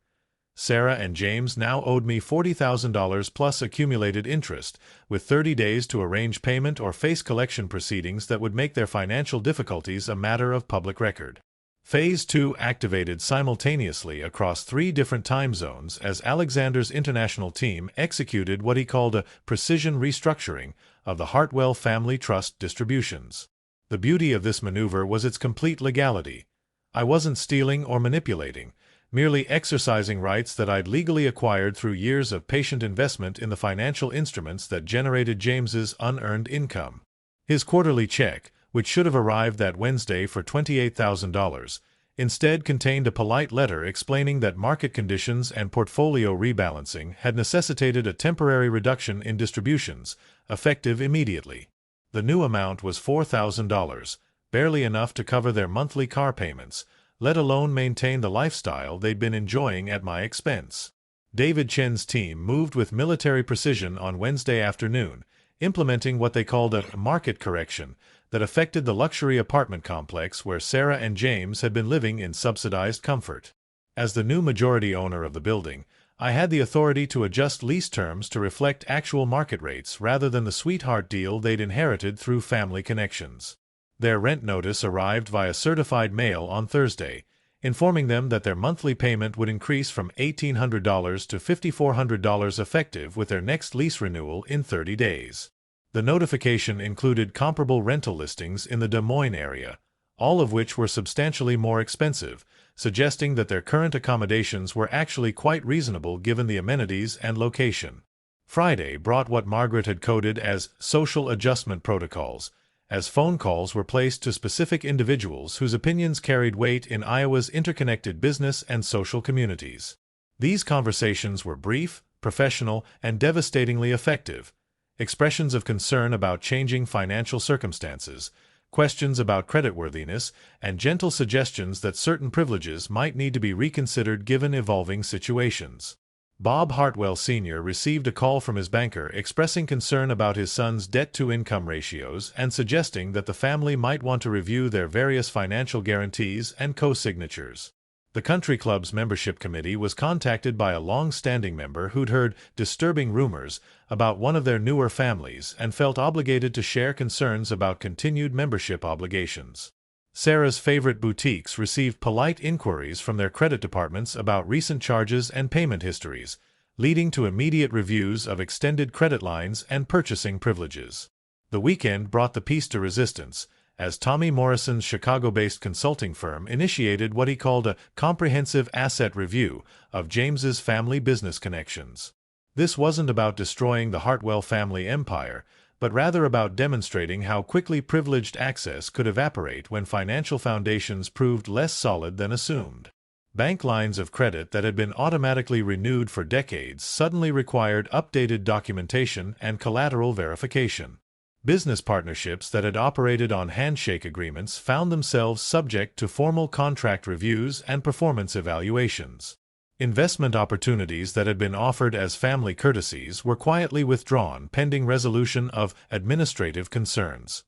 Sarah and James now owed me $40,000 plus accumulated interest, with 30 days to arrange payment or face collection proceedings that would make their financial difficulties a matter of public record. Phase 2 activated simultaneously across 3 different time zones as Alexander's international team executed what he called a precision restructuring of the Hartwell Family Trust distributions. The beauty of this maneuver was its complete legality. I wasn't stealing or manipulating, merely exercising rights that I'd legally acquired through years of patient investment in the financial instruments that generated James's unearned income. His quarterly check, which should have arrived that Wednesday for $28,000, instead contained a polite letter explaining that market conditions and portfolio rebalancing had necessitated a temporary reduction in distributions, effective immediately. The new amount was $4,000, barely enough to cover their monthly car payments, let alone maintain the lifestyle they'd been enjoying at my expense. David Chen's team moved with military precision on Wednesday afternoon, implementing what they called a market correction that affected the luxury apartment complex where Sarah and James had been living in subsidized comfort. As the new majority owner of the building, I had the authority to adjust lease terms to reflect actual market rates rather than the sweetheart deal they'd inherited through family connections. Their rent notice arrived via certified mail on Thursday, informing them that their monthly payment would increase from $1,800 to $5,400 effective with their next lease renewal in 30 days. The notification included comparable rental listings in the Des Moines area, all of which were substantially more expensive, suggesting that their current accommodations were actually quite reasonable given the amenities and location. Friday brought what Margaret had coded as social adjustment protocols, as phone calls were placed to specific individuals whose opinions carried weight in Iowa's interconnected business and social communities. These conversations were brief, professional, and devastatingly effective. Expressions of concern about changing financial circumstances, questions about creditworthiness, and gentle suggestions that certain privileges might need to be reconsidered given evolving situations. Bob Hartwell Sr. received a call from his banker expressing concern about his son's debt-to-income ratios and suggesting that the family might want to review their various financial guarantees and co-signatures. The country club's membership committee was contacted by a long-standing member who'd heard disturbing rumors about one of their newer families and felt obligated to share concerns about continued membership obligations. Sarah's favorite boutiques received polite inquiries from their credit departments about recent charges and payment histories, leading to immediate reviews of extended credit lines and purchasing privileges. The weekend brought the piece de resistance, as Tommy Morrison's Chicago-based consulting firm initiated what he called a comprehensive asset review of James's family business connections. This wasn't about destroying the Hartwell family empire, but rather about demonstrating how quickly privileged access could evaporate when financial foundations proved less solid than assumed. Bank lines of credit that had been automatically renewed for decades suddenly required updated documentation and collateral verification. Business partnerships that had operated on handshake agreements found themselves subject to formal contract reviews and performance evaluations. Investment opportunities that had been offered as family courtesies were quietly withdrawn pending resolution of administrative concerns.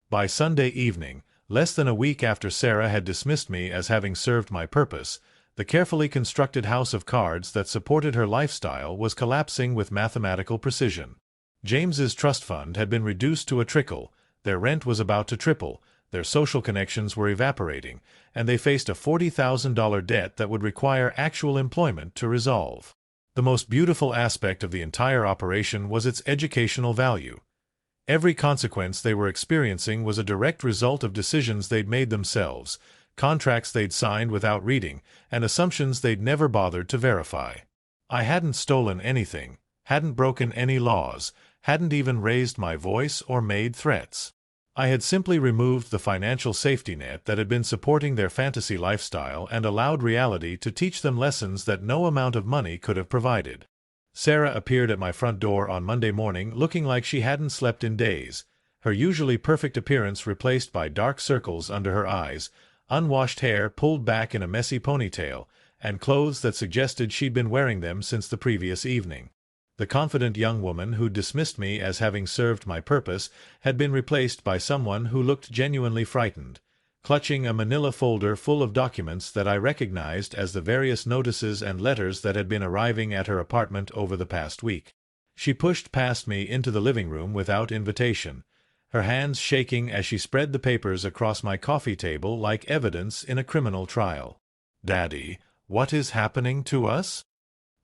By Sunday evening, less than a week after Sarah had dismissed me as having served my purpose, the carefully constructed house of cards that supported her lifestyle was collapsing with mathematical precision. James's trust fund had been reduced to a trickle, their rent was about to triple, their social connections were evaporating, and they faced a $40,000 debt that would require actual employment to resolve. The most beautiful aspect of the entire operation was its educational value. Every consequence they were experiencing was a direct result of decisions they'd made themselves, contracts they'd signed without reading, and assumptions they'd never bothered to verify. I hadn't stolen anything, hadn't broken any laws, hadn't even raised my voice or made threats. I had simply removed the financial safety net that had been supporting their fantasy lifestyle and allowed reality to teach them lessons that no amount of money could have provided. Sarah appeared at my front door on Monday morning looking like she hadn't slept in days, her usually perfect appearance replaced by dark circles under her eyes, unwashed hair pulled back in a messy ponytail, and clothes that suggested she'd been wearing them since the previous evening. The confident young woman who dismissed me as having served my purpose had been replaced by someone who looked genuinely frightened, clutching a manila folder full of documents that I recognized as the various notices and letters that had been arriving at her apartment over the past week. She pushed past me into the living room without invitation, her hands shaking as she spread the papers across my coffee table like evidence in a criminal trial. "Daddy, what is happening to us?"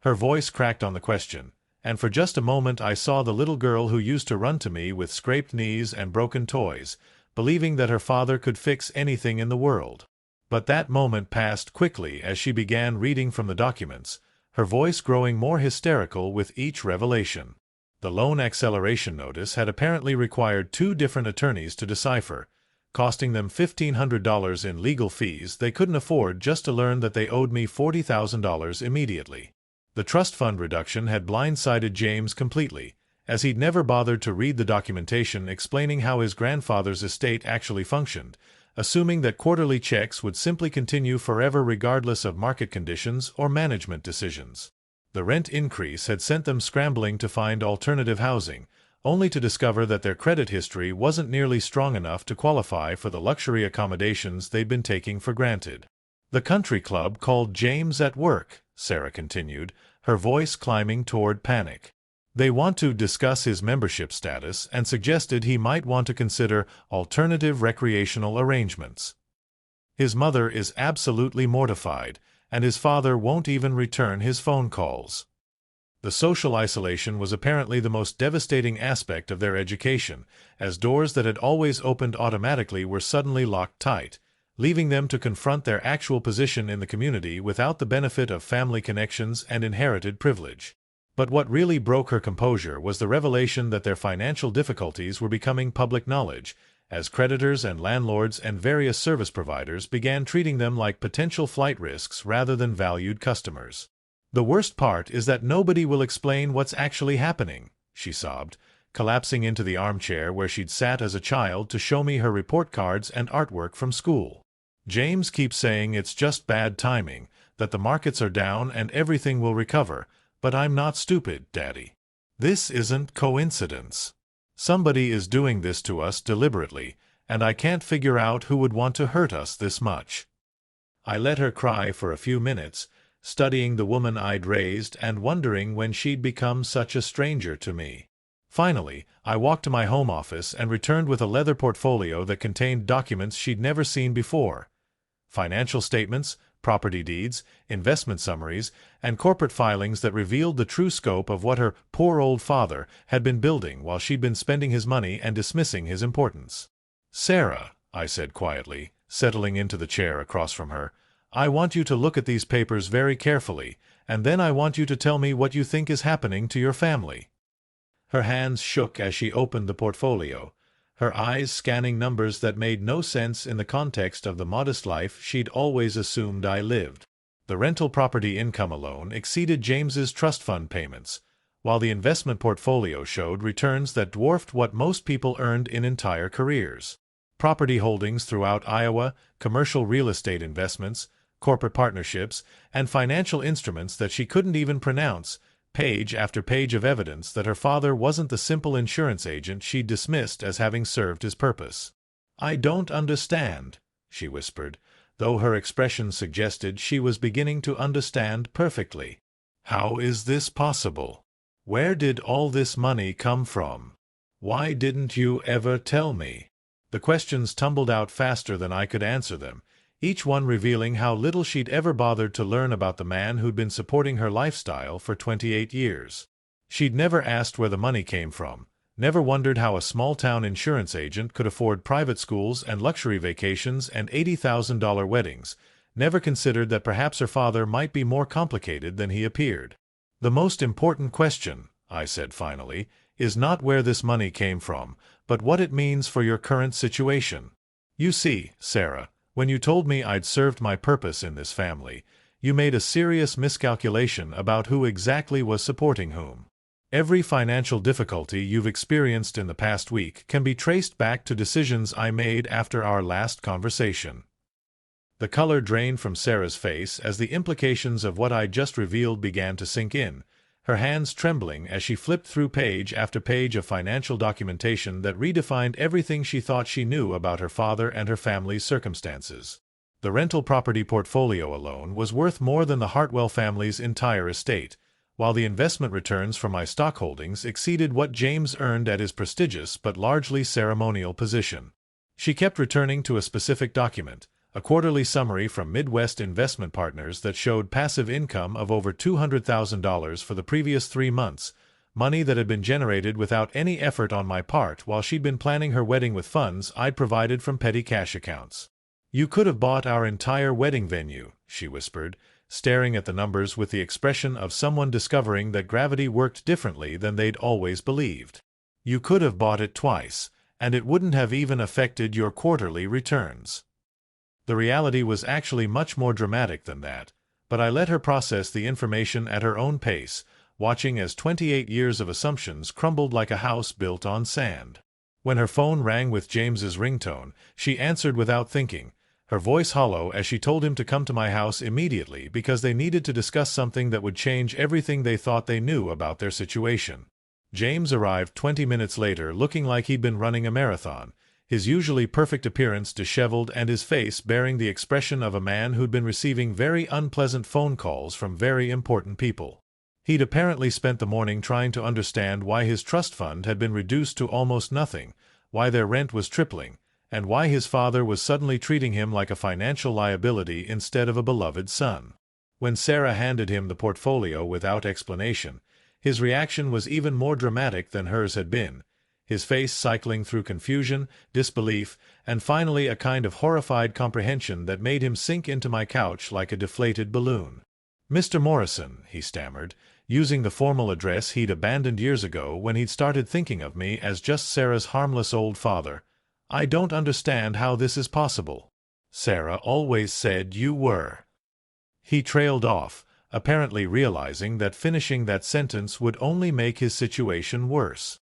Her voice cracked on the question, and for just a moment I saw the little girl who used to run to me with scraped knees and broken toys, believing that her father could fix anything in the world. But that moment passed quickly as she began reading from the documents, her voice growing more hysterical with each revelation. The loan acceleration notice had apparently required 2 different attorneys to decipher, costing them $1,500 in legal fees they couldn't afford just to learn that they owed me $40,000 immediately. The trust fund reduction had blindsided James completely, as he'd never bothered to read the documentation explaining how his grandfather's estate actually functioned, assuming that quarterly checks would simply continue forever regardless of market conditions or management decisions. The rent increase had sent them scrambling to find alternative housing, only to discover that their credit history wasn't nearly strong enough to qualify for the luxury accommodations they'd been taking for granted. "The country club called James at work," Sarah continued, her voice climbing toward panic. "They want to discuss his membership status and suggested he might want to consider alternative recreational arrangements. His mother is absolutely mortified, and his father won't even return his phone calls." The social isolation was apparently the most devastating aspect of their education, as doors that had always opened automatically were suddenly locked tight, leaving them to confront their actual position in the community without the benefit of family connections and inherited privilege. But what really broke her composure was the revelation that their financial difficulties were becoming public knowledge, as creditors and landlords and various service providers began treating them like potential flight risks rather than valued customers. "The worst part is that nobody will explain what's actually happening," she sobbed, collapsing into the armchair where she'd sat as a child to show me her report cards and artwork from school. "James keeps saying it's just bad timing, that the markets are down and everything will recover, but I'm not stupid, Daddy. This isn't coincidence. Somebody is doing this to us deliberately, and I can't figure out who would want to hurt us this much." I let her cry for a few minutes, studying the woman I'd raised and wondering when she'd become such a stranger to me. Finally, I walked to my home office and returned with a leather portfolio that contained documents she'd never seen before. Financial statements, property deeds, investment summaries, and corporate filings that revealed the true scope of what her poor old father had been building while she'd been spending his money and dismissing his importance. "Sarah," I said quietly, settling into the chair across from her, "I want you to look at these papers very carefully, and then I want you to tell me what you think is happening to your family." Her hands shook as she opened the portfolio, her eyes scanning numbers that made no sense in the context of the modest life she'd always assumed I lived. The rental property income alone exceeded James's trust fund payments, while the investment portfolio showed returns that dwarfed what most people earned in entire careers. Property holdings throughout Iowa, commercial real estate investments, corporate partnerships, and financial instruments that she couldn't even pronounce, page after page of evidence that her father wasn't the simple insurance agent she'd dismissed as having served his purpose. "I don't understand," she whispered, though her expression suggested she was beginning to understand perfectly. "How is this possible? Where did all this money come from? Why didn't you ever tell me?" The questions tumbled out faster than I could answer them, each one revealing how little she'd ever bothered to learn about the man who'd been supporting her lifestyle for 28 years. She'd never asked where the money came from, never wondered how a small-town insurance agent could afford private schools and luxury vacations and $80,000 weddings, never considered that perhaps her father might be more complicated than he appeared. "The most important question," I said finally, "is not where this money came from, but what it means for your current situation. You see, Sarah, when you told me I'd served my purpose in this family, you made a serious miscalculation about who exactly was supporting whom. Every financial difficulty you've experienced in the past week can be traced back to decisions I made after our last conversation." The color drained from Sarah's face as the implications of what I'd just revealed began to sink in, her hands trembling as she flipped through page after page of financial documentation that redefined everything she thought she knew about her father and her family's circumstances. The rental property portfolio alone was worth more than the Hartwell family's entire estate, while the investment returns from my stock holdings exceeded what James earned at his prestigious but largely ceremonial position. She kept returning to a specific document, a quarterly summary from Midwest Investment Partners that showed passive income of over $200,000 for the previous 3 months, money that had been generated without any effort on my part while she'd been planning her wedding with funds I'd provided from petty cash accounts. "You could have bought our entire wedding venue," she whispered, staring at the numbers with the expression of someone discovering that gravity worked differently than they'd always believed. "You could have bought it twice, and it wouldn't have even affected your quarterly returns." The reality was actually much more dramatic than that, but I let her process the information at her own pace, watching as 28 years of assumptions crumbled like a house built on sand. When her phone rang with James's ringtone, she answered without thinking, her voice hollow as she told him to come to my house immediately because they needed to discuss something that would change everything they thought they knew about their situation. James arrived 20 minutes later looking like he'd been running a marathon, his usually perfect appearance disheveled and his face bearing the expression of a man who'd been receiving very unpleasant phone calls from very important people. He'd apparently spent the morning trying to understand why his trust fund had been reduced to almost nothing, why their rent was tripling, and why his father was suddenly treating him like a financial liability instead of a beloved son. When Sarah handed him the portfolio without explanation, his reaction was even more dramatic than hers had been, his face cycling through confusion, disbelief, and finally a kind of horrified comprehension that made him sink into my couch like a deflated balloon. "Mr. Morrison," he stammered, using the formal address he'd abandoned years ago when he'd started thinking of me as just Sarah's harmless old father, "I don't understand how this is possible. Sarah always said you were." He trailed off, apparently realizing that finishing that sentence would only make his situation worse.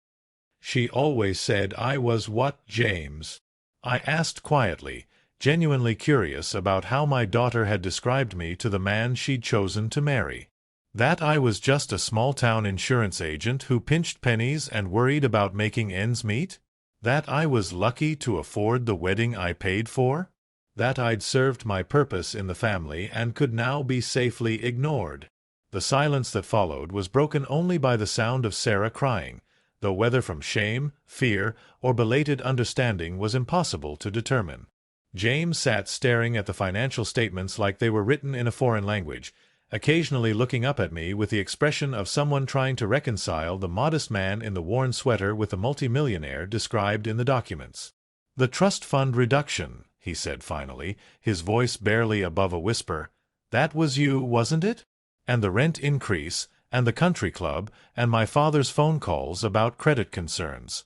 "She always said I was what, James?" I asked quietly, genuinely curious about how my daughter had described me to the man she'd chosen to marry. "That I was just a small-town insurance agent who pinched pennies and worried about making ends meet? That I was lucky to afford the wedding I paid for? that I'd served my purpose in the family and could now be safely ignored. The silence that followed was broken only by the sound of Sarah crying, though whether from shame, fear, or belated understanding was impossible to determine. James sat staring at the financial statements like they were written in a foreign language, occasionally looking up at me with the expression of someone trying to reconcile the modest man in the worn sweater with the multimillionaire described in the documents. "The trust fund reduction," he said finally, his voice barely above a whisper. "That was you, wasn't it? And the rent increase, and the country club, and my father's phone calls about credit concerns."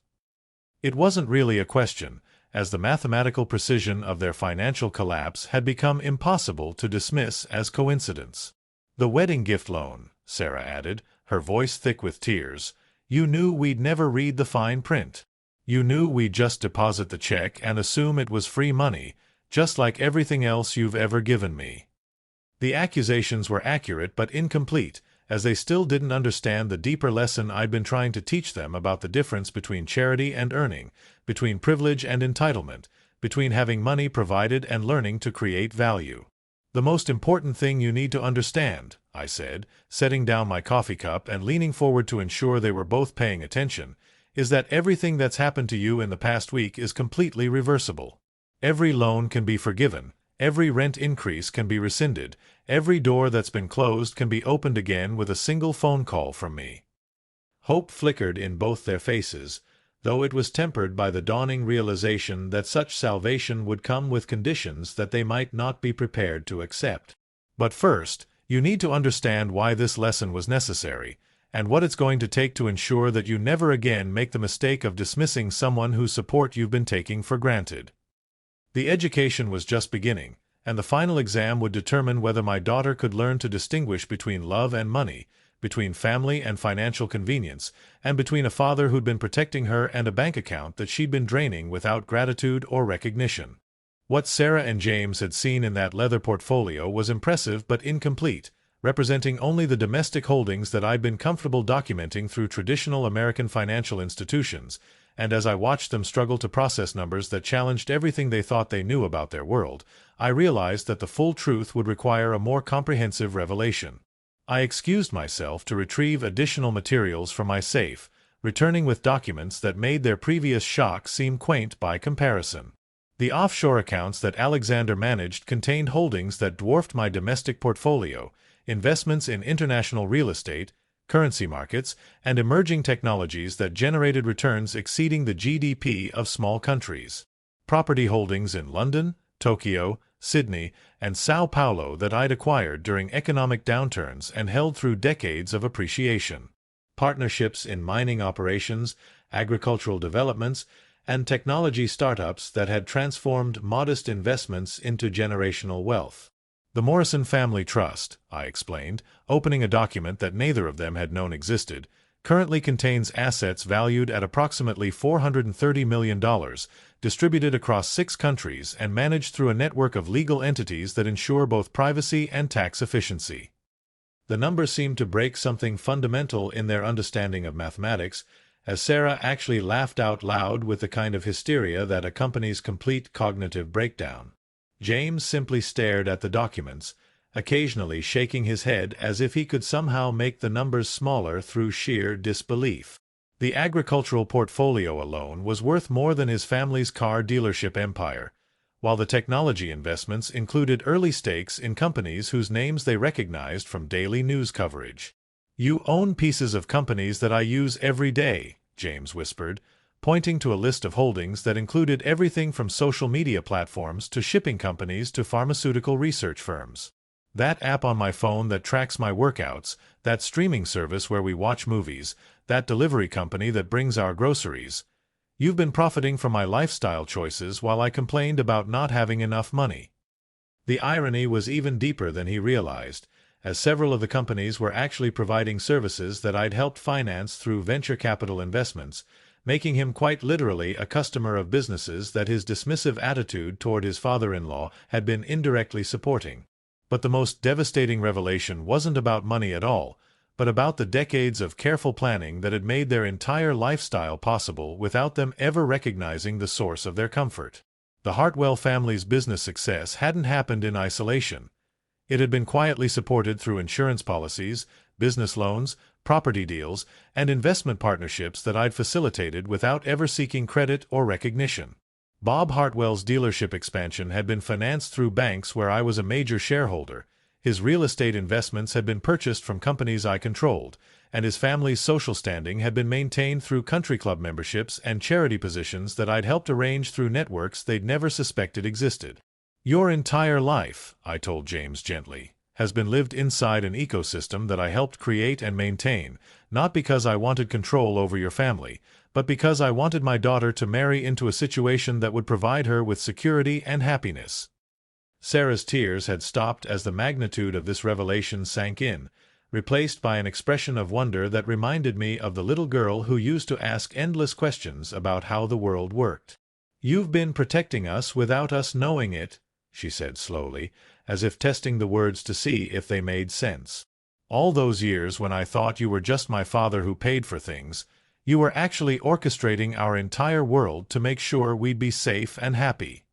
It wasn't really a question, as the mathematical precision of their financial collapse had become impossible to dismiss as coincidence. "The wedding gift loan," Sarah added, her voice thick with tears. "You knew we'd never read the fine print. You knew we'd just deposit the check and assume it was free money, just like everything else you've ever given me." The accusations were accurate but incomplete, as they still didn't understand the deeper lesson I'd been trying to teach them about the difference between charity and earning, between privilege and entitlement, between having money provided and learning to create value. "The most important thing you need to understand," I said, setting down my coffee cup and leaning forward to ensure they were both paying attention, "is that everything that's happened to you in the past week is completely reversible. Every loan can be forgiven, every rent increase can be rescinded, every door that's been closed can be opened again with a single phone call from me." Hope flickered in both their faces, though it was tempered by the dawning realization that such salvation would come with conditions that they might not be prepared to accept. "But first, you need to understand why this lesson was necessary, and what it's going to take to ensure that you never again make the mistake of dismissing someone whose support you've been taking for granted." The education was just beginning, and the final exam would determine whether my daughter could learn to distinguish between love and money, between family and financial convenience, and between a father who'd been protecting her and a bank account that she'd been draining without gratitude or recognition. What Sarah and James had seen in that leather portfolio was impressive but incomplete, representing only the domestic holdings that I'd been comfortable documenting through traditional American financial institutions, and as I watched them struggle to process numbers that challenged everything they thought they knew about their world, I realized that the full truth would require a more comprehensive revelation. I excused myself to retrieve additional materials from my safe, returning with documents that made their previous shock seem quaint by comparison. The offshore accounts that Alexander managed contained holdings that dwarfed my domestic portfolio, investments in international real estate, currency markets, and emerging technologies that generated returns exceeding the GDP of small countries. Property holdings in London, Tokyo, Sydney, and Sao Paulo that I'd acquired during economic downturns and held through decades of appreciation. Partnerships in mining operations, agricultural developments, and technology startups that had transformed modest investments into generational wealth. "The Morrison Family Trust," I explained, opening a document that neither of them had known existed, "currently contains assets valued at approximately $430 million, distributed across 6 countries and managed through a network of legal entities that ensure both privacy and tax efficiency." The number seemed to break something fundamental in their understanding of mathematics, as Sarah actually laughed out loud with the kind of hysteria that accompanies complete cognitive breakdown. James simply stared at the documents, occasionally shaking his head as if he could somehow make the numbers smaller through sheer disbelief. The agricultural portfolio alone was worth more than his family's car dealership empire, while the technology investments included early stakes in companies whose names they recognized from daily news coverage. "You own pieces of companies that I use every day," James whispered, pointing to a list of holdings that included everything from social media platforms to shipping companies to pharmaceutical research firms. "That app on my phone that tracks my workouts, that streaming service where we watch movies, that delivery company that brings our groceries. You've been profiting from my lifestyle choices while I complained about not having enough money." The irony was even deeper than he realized, as several of the companies were actually providing services that I'd helped finance through venture capital investments, making him quite literally a customer of businesses that his dismissive attitude toward his father-in-law had been indirectly supporting. But the most devastating revelation wasn't about money at all, but about the decades of careful planning that had made their entire lifestyle possible without them ever recognizing the source of their comfort. The Hartwell family's business success hadn't happened in isolation. It had been quietly supported through insurance policies, business loans, property deals, and investment partnerships that I'd facilitated without ever seeking credit or recognition. Bob Hartwell's dealership expansion had been financed through banks where I was a major shareholder. His real estate investments had been purchased from companies I controlled, and his family's social standing had been maintained through country club memberships and charity positions that I'd helped arrange through networks they'd never suspected existed. Your entire life, I told James gently, has been lived inside an ecosystem that I helped create and maintain, not because I wanted control over your family, but because I wanted my daughter to marry into a situation that would provide her with security and happiness. Sarah's tears had stopped as the magnitude of this revelation sank in, replaced by an expression of wonder that reminded me of the little girl who used to ask endless questions about how the world worked. "You've been protecting us without us knowing it," she said slowly, as if testing the words to see if they made sense. "All those years when I thought you were just my father who paid for things, you were actually orchestrating our entire world to make sure we'd be safe and happy."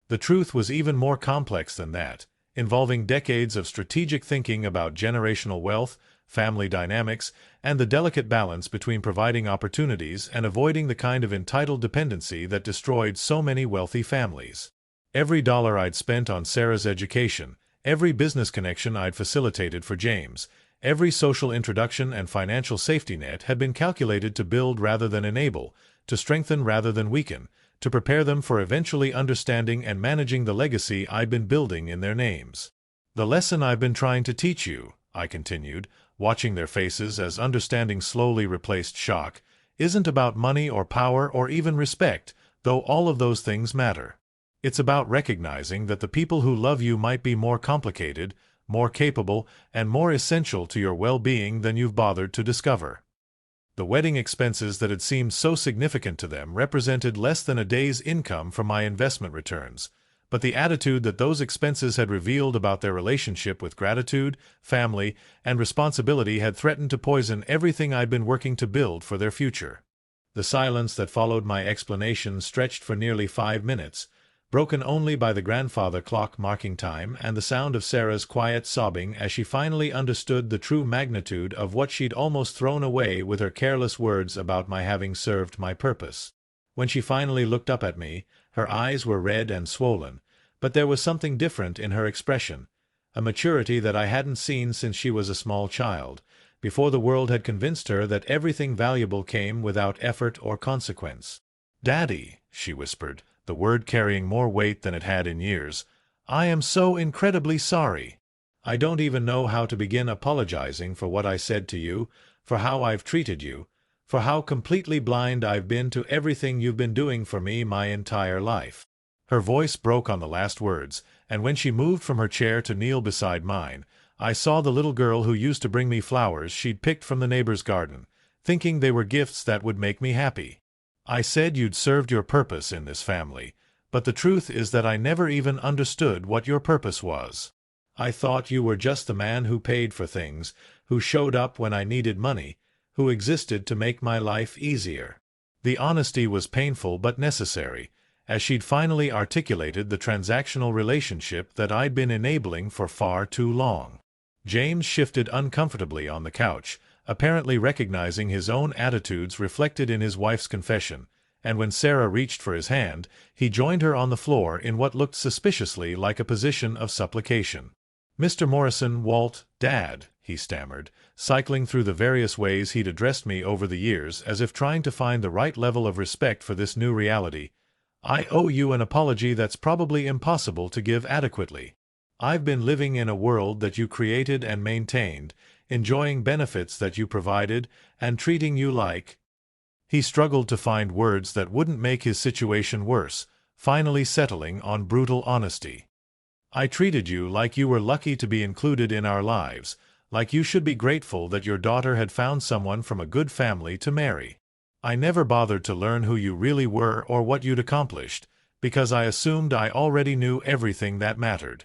The truth was even more complex than that, involving decades of strategic thinking about generational wealth, family dynamics, and the delicate balance between providing opportunities and avoiding the kind of entitled dependency that destroyed so many wealthy families. Every dollar I'd spent on Sarah's education, every business connection I'd facilitated for James, every social introduction and financial safety net had been calculated to build rather than enable, to strengthen rather than weaken, to prepare them for eventually understanding and managing the legacy I'd been building in their names. "The lesson I've been trying to teach you," I continued, watching their faces as understanding slowly replaced shock, "isn't about money or power or even respect, though all of those things matter. It's about recognizing that the people who love you might be more complicated, more capable, and more essential to your well-being than you've bothered to discover." The wedding expenses that had seemed so significant to them represented less than a day's income from my investment returns, but the attitude that those expenses had revealed about their relationship with gratitude, family, and responsibility had threatened to poison everything I'd been working to build for their future. The silence that followed my explanation stretched for nearly 5 minutes, broken only by the grandfather clock marking time and the sound of Sarah's quiet sobbing as she finally understood the true magnitude of what she'd almost thrown away with her careless words about my having served my purpose. When she finally looked up at me, her eyes were red and swollen, but there was something different in her expression, a maturity that I hadn't seen since she was a small child, before the world had convinced her that everything valuable came without effort or consequence. "Daddy," she whispered, the word carrying more weight than it had in years, "I am so incredibly sorry. I don't even know how to begin apologizing for what I said to you, for how I've treated you, for how completely blind I've been to everything you've been doing for me my entire life." Her voice broke on the last words, and when she moved from her chair to kneel beside mine, I saw the little girl who used to bring me flowers she'd picked from the neighbor's garden, thinking they were gifts that would make me happy. "I said you'd served your purpose in this family, but the truth is that I never even understood what your purpose was. I thought you were just the man who paid for things, who showed up when I needed money, who existed to make my life easier." The honesty was painful but necessary, as she'd finally articulated the transactional relationship that I'd been enabling for far too long. James shifted uncomfortably on the couch, apparently recognizing his own attitudes reflected in his wife's confession, and when Sarah reached for his hand, he joined her on the floor in what looked suspiciously like a position of supplication. "Mr. Morrison, Walt, Dad," he stammered, cycling through the various ways he'd addressed me over the years as if trying to find the right level of respect for this new reality, "I owe you an apology that's probably impossible to give adequately. I've been living in a world that you created and maintained, enjoying benefits that you provided, and treating you like—" He struggled to find words that wouldn't make his situation worse, finally settling on brutal honesty. "I treated you like you were lucky to be included in our lives, like you should be grateful that your daughter had found someone from a good family to marry. I never bothered to learn who you really were or what you'd accomplished, because I assumed I already knew everything that mattered."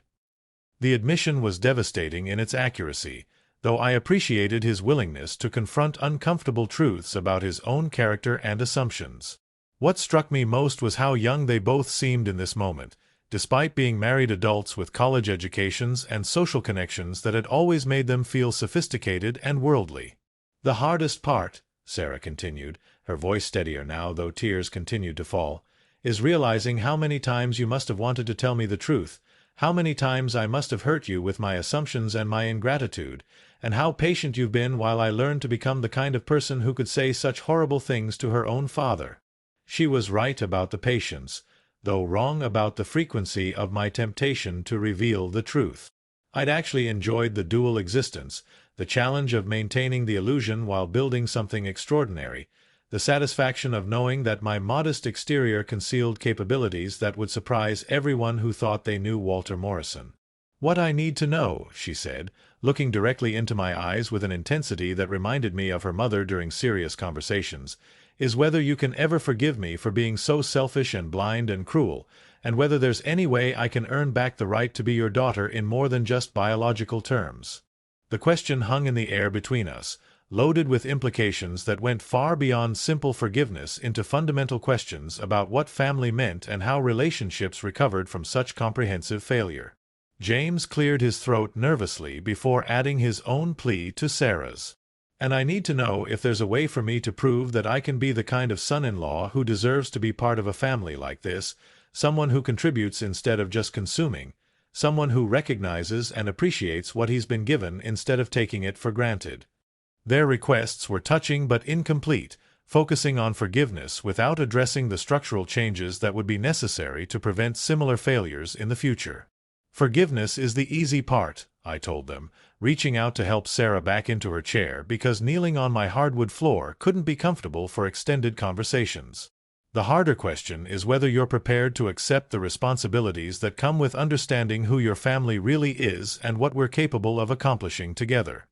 The admission was devastating in its accuracy, though I appreciated his willingness to confront uncomfortable truths about his own character and assumptions. What struck me most was how young they both seemed in this moment, despite being married adults with college educations and social connections that had always made them feel sophisticated and worldly. "The hardest part," Sarah continued, her voice steadier now though tears continued to fall, "is realizing how many times you must have wanted to tell me the truth, how many times I must have hurt you with my assumptions and my ingratitude, and how patient you've been while I learned to become the kind of person who could say such horrible things to her own father." She was right about the patience, though wrong about the frequency of my temptation to reveal the truth. I'd actually enjoyed the dual existence, the challenge of maintaining the illusion while building something extraordinary, the satisfaction of knowing that my modest exterior concealed capabilities that would surprise everyone who thought they knew Walter Morrison. "What I need to know," she said, looking directly into my eyes with an intensity that reminded me of her mother during serious conversations, "is whether you can ever forgive me for being so selfish and blind and cruel, and whether there's any way I can earn back the right to be your daughter in more than just biological terms." The question hung in the air between us, loaded with implications that went far beyond simple forgiveness into fundamental questions about what family meant and how relationships recovered from such comprehensive failure. James cleared his throat nervously before adding his own plea to Sarah's. "And I need to know if there's a way for me to prove that I can be the kind of son-in-law who deserves to be part of a family like this, someone who contributes instead of just consuming, someone who recognizes and appreciates what he's been given instead of taking it for granted." Their requests were touching but incomplete, focusing on forgiveness without addressing the structural changes that would be necessary to prevent similar failures in the future. "Forgiveness is the easy part," I told them, reaching out to help Sarah back into her chair because kneeling on my hardwood floor couldn't be comfortable for extended conversations. "The harder question is whether you're prepared to accept the responsibilities that come with understanding who your family really is and what we're capable of accomplishing together."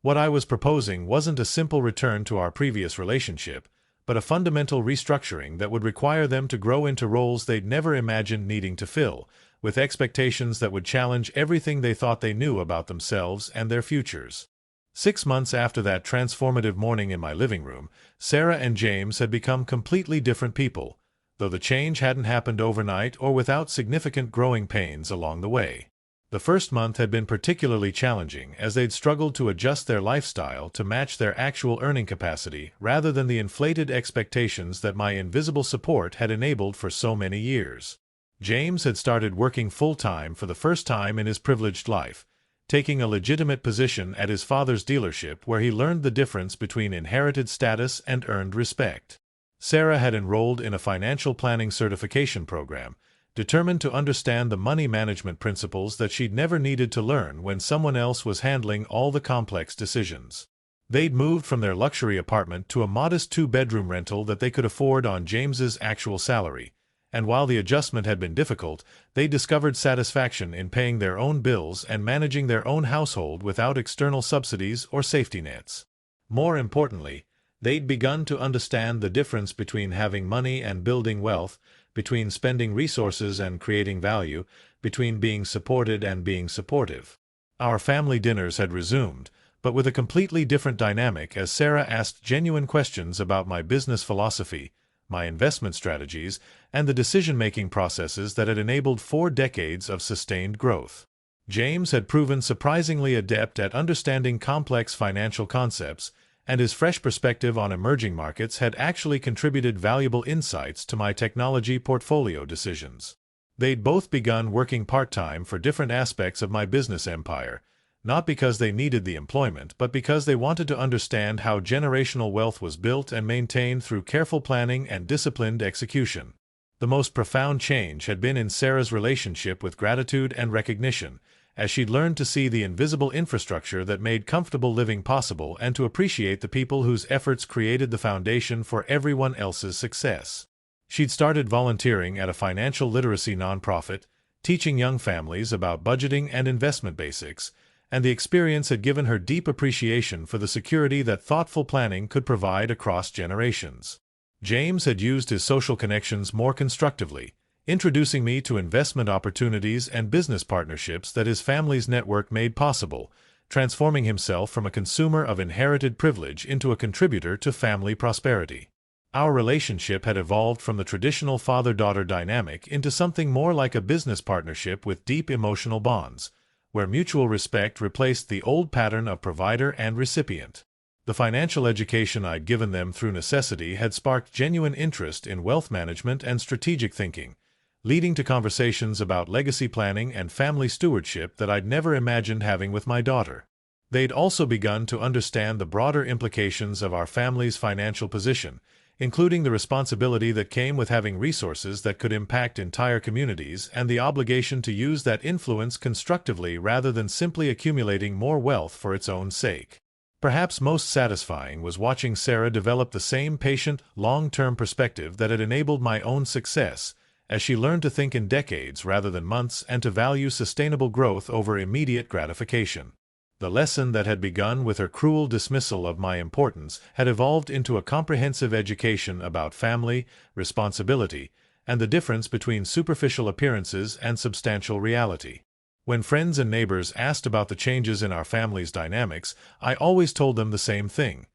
What I was proposing wasn't a simple return to our previous relationship, but a fundamental restructuring that would require them to grow into roles they'd never imagined needing to fill, with expectations that would challenge everything they thought they knew about themselves and their futures. 6 months after that transformative morning in my living room, Sarah and James had become completely different people, though the change hadn't happened overnight or without significant growing pains along the way. The first month had been particularly challenging as they'd struggled to adjust their lifestyle to match their actual earning capacity rather than the inflated expectations that my invisible support had enabled for so many years. James had started working full-time for the first time in his privileged life, taking a legitimate position at his father's dealership where he learned the difference between inherited status and earned respect. Sarah had enrolled in a financial planning certification program, determined to understand the money management principles that she'd never needed to learn when someone else was handling all the complex decisions. They'd moved from their luxury apartment to a modest 2-bedroom rental that they could afford on James's actual salary, and while the adjustment had been difficult, they discovered satisfaction in paying their own bills and managing their own household without external subsidies or safety nets. More importantly, they'd begun to understand the difference between having money and building wealth, between spending resources and creating value, between being supported and being supportive. Our family dinners had resumed, but with a completely different dynamic as Sarah asked genuine questions about my business philosophy, my investment strategies, and the decision-making processes that had enabled 4 decades of sustained growth. James had proven surprisingly adept at understanding complex financial concepts, and his fresh perspective on emerging markets had actually contributed valuable insights to my technology portfolio decisions. They'd both begun working part-time for different aspects of my business empire, not because they needed the employment, but because they wanted to understand how generational wealth was built and maintained through careful planning and disciplined execution. The most profound change had been in Sarah's relationship with gratitude and recognition, as she'd learned to see the invisible infrastructure that made comfortable living possible and to appreciate the people whose efforts created the foundation for everyone else's success. She'd started volunteering at a financial literacy nonprofit, teaching young families about budgeting and investment basics, and the experience had given her deep appreciation for the security that thoughtful planning could provide across generations. James had used his social connections more constructively, introducing me to investment opportunities and business partnerships that his family's network made possible, transforming himself from a consumer of inherited privilege into a contributor to family prosperity. Our relationship had evolved from the traditional father-daughter dynamic into something more like a business partnership with deep emotional bonds, where mutual respect replaced the old pattern of provider and recipient. The financial education I'd given them through necessity had sparked genuine interest in wealth management and strategic thinking, leading to conversations about legacy planning and family stewardship that I'd never imagined having with my daughter. They'd also begun to understand the broader implications of our family's financial position, including the responsibility that came with having resources that could impact entire communities and the obligation to use that influence constructively rather than simply accumulating more wealth for its own sake. Perhaps most satisfying was watching Sarah develop the same patient, long-term perspective that had enabled my own success, as she learned to think in decades rather than months and to value sustainable growth over immediate gratification. The lesson that had begun with her cruel dismissal of my importance had evolved into a comprehensive education about family, responsibility, and the difference between superficial appearances and substantial reality. When friends and neighbors asked about the changes in our family's dynamics, I always told them the same thing.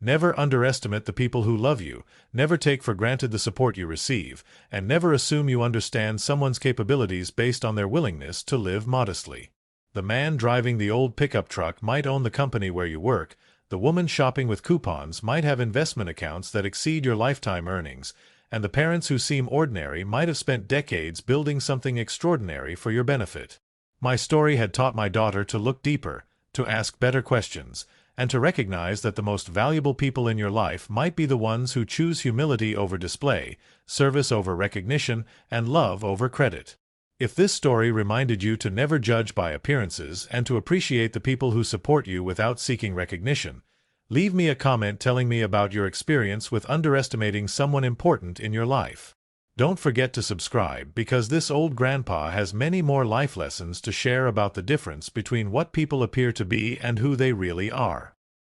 Never underestimate the people who love you, never take for granted the support you receive, and never assume you understand someone's capabilities based on their willingness to live modestly. The man driving the old pickup truck might own the company where you work, the woman shopping with coupons might have investment accounts that exceed your lifetime earnings, and the parents who seem ordinary might have spent decades building something extraordinary for your benefit. My story had taught my daughter to look deeper, to ask better questions, and to recognize that the most valuable people in your life might be the ones who choose humility over display, service over recognition, and love over credit. If this story reminded you to never judge by appearances and to appreciate the people who support you without seeking recognition, leave me a comment telling me about your experience with underestimating someone important in your life. Don't forget to subscribe because this old grandpa has many more life lessons to share about the difference between what people appear to be and who they really are.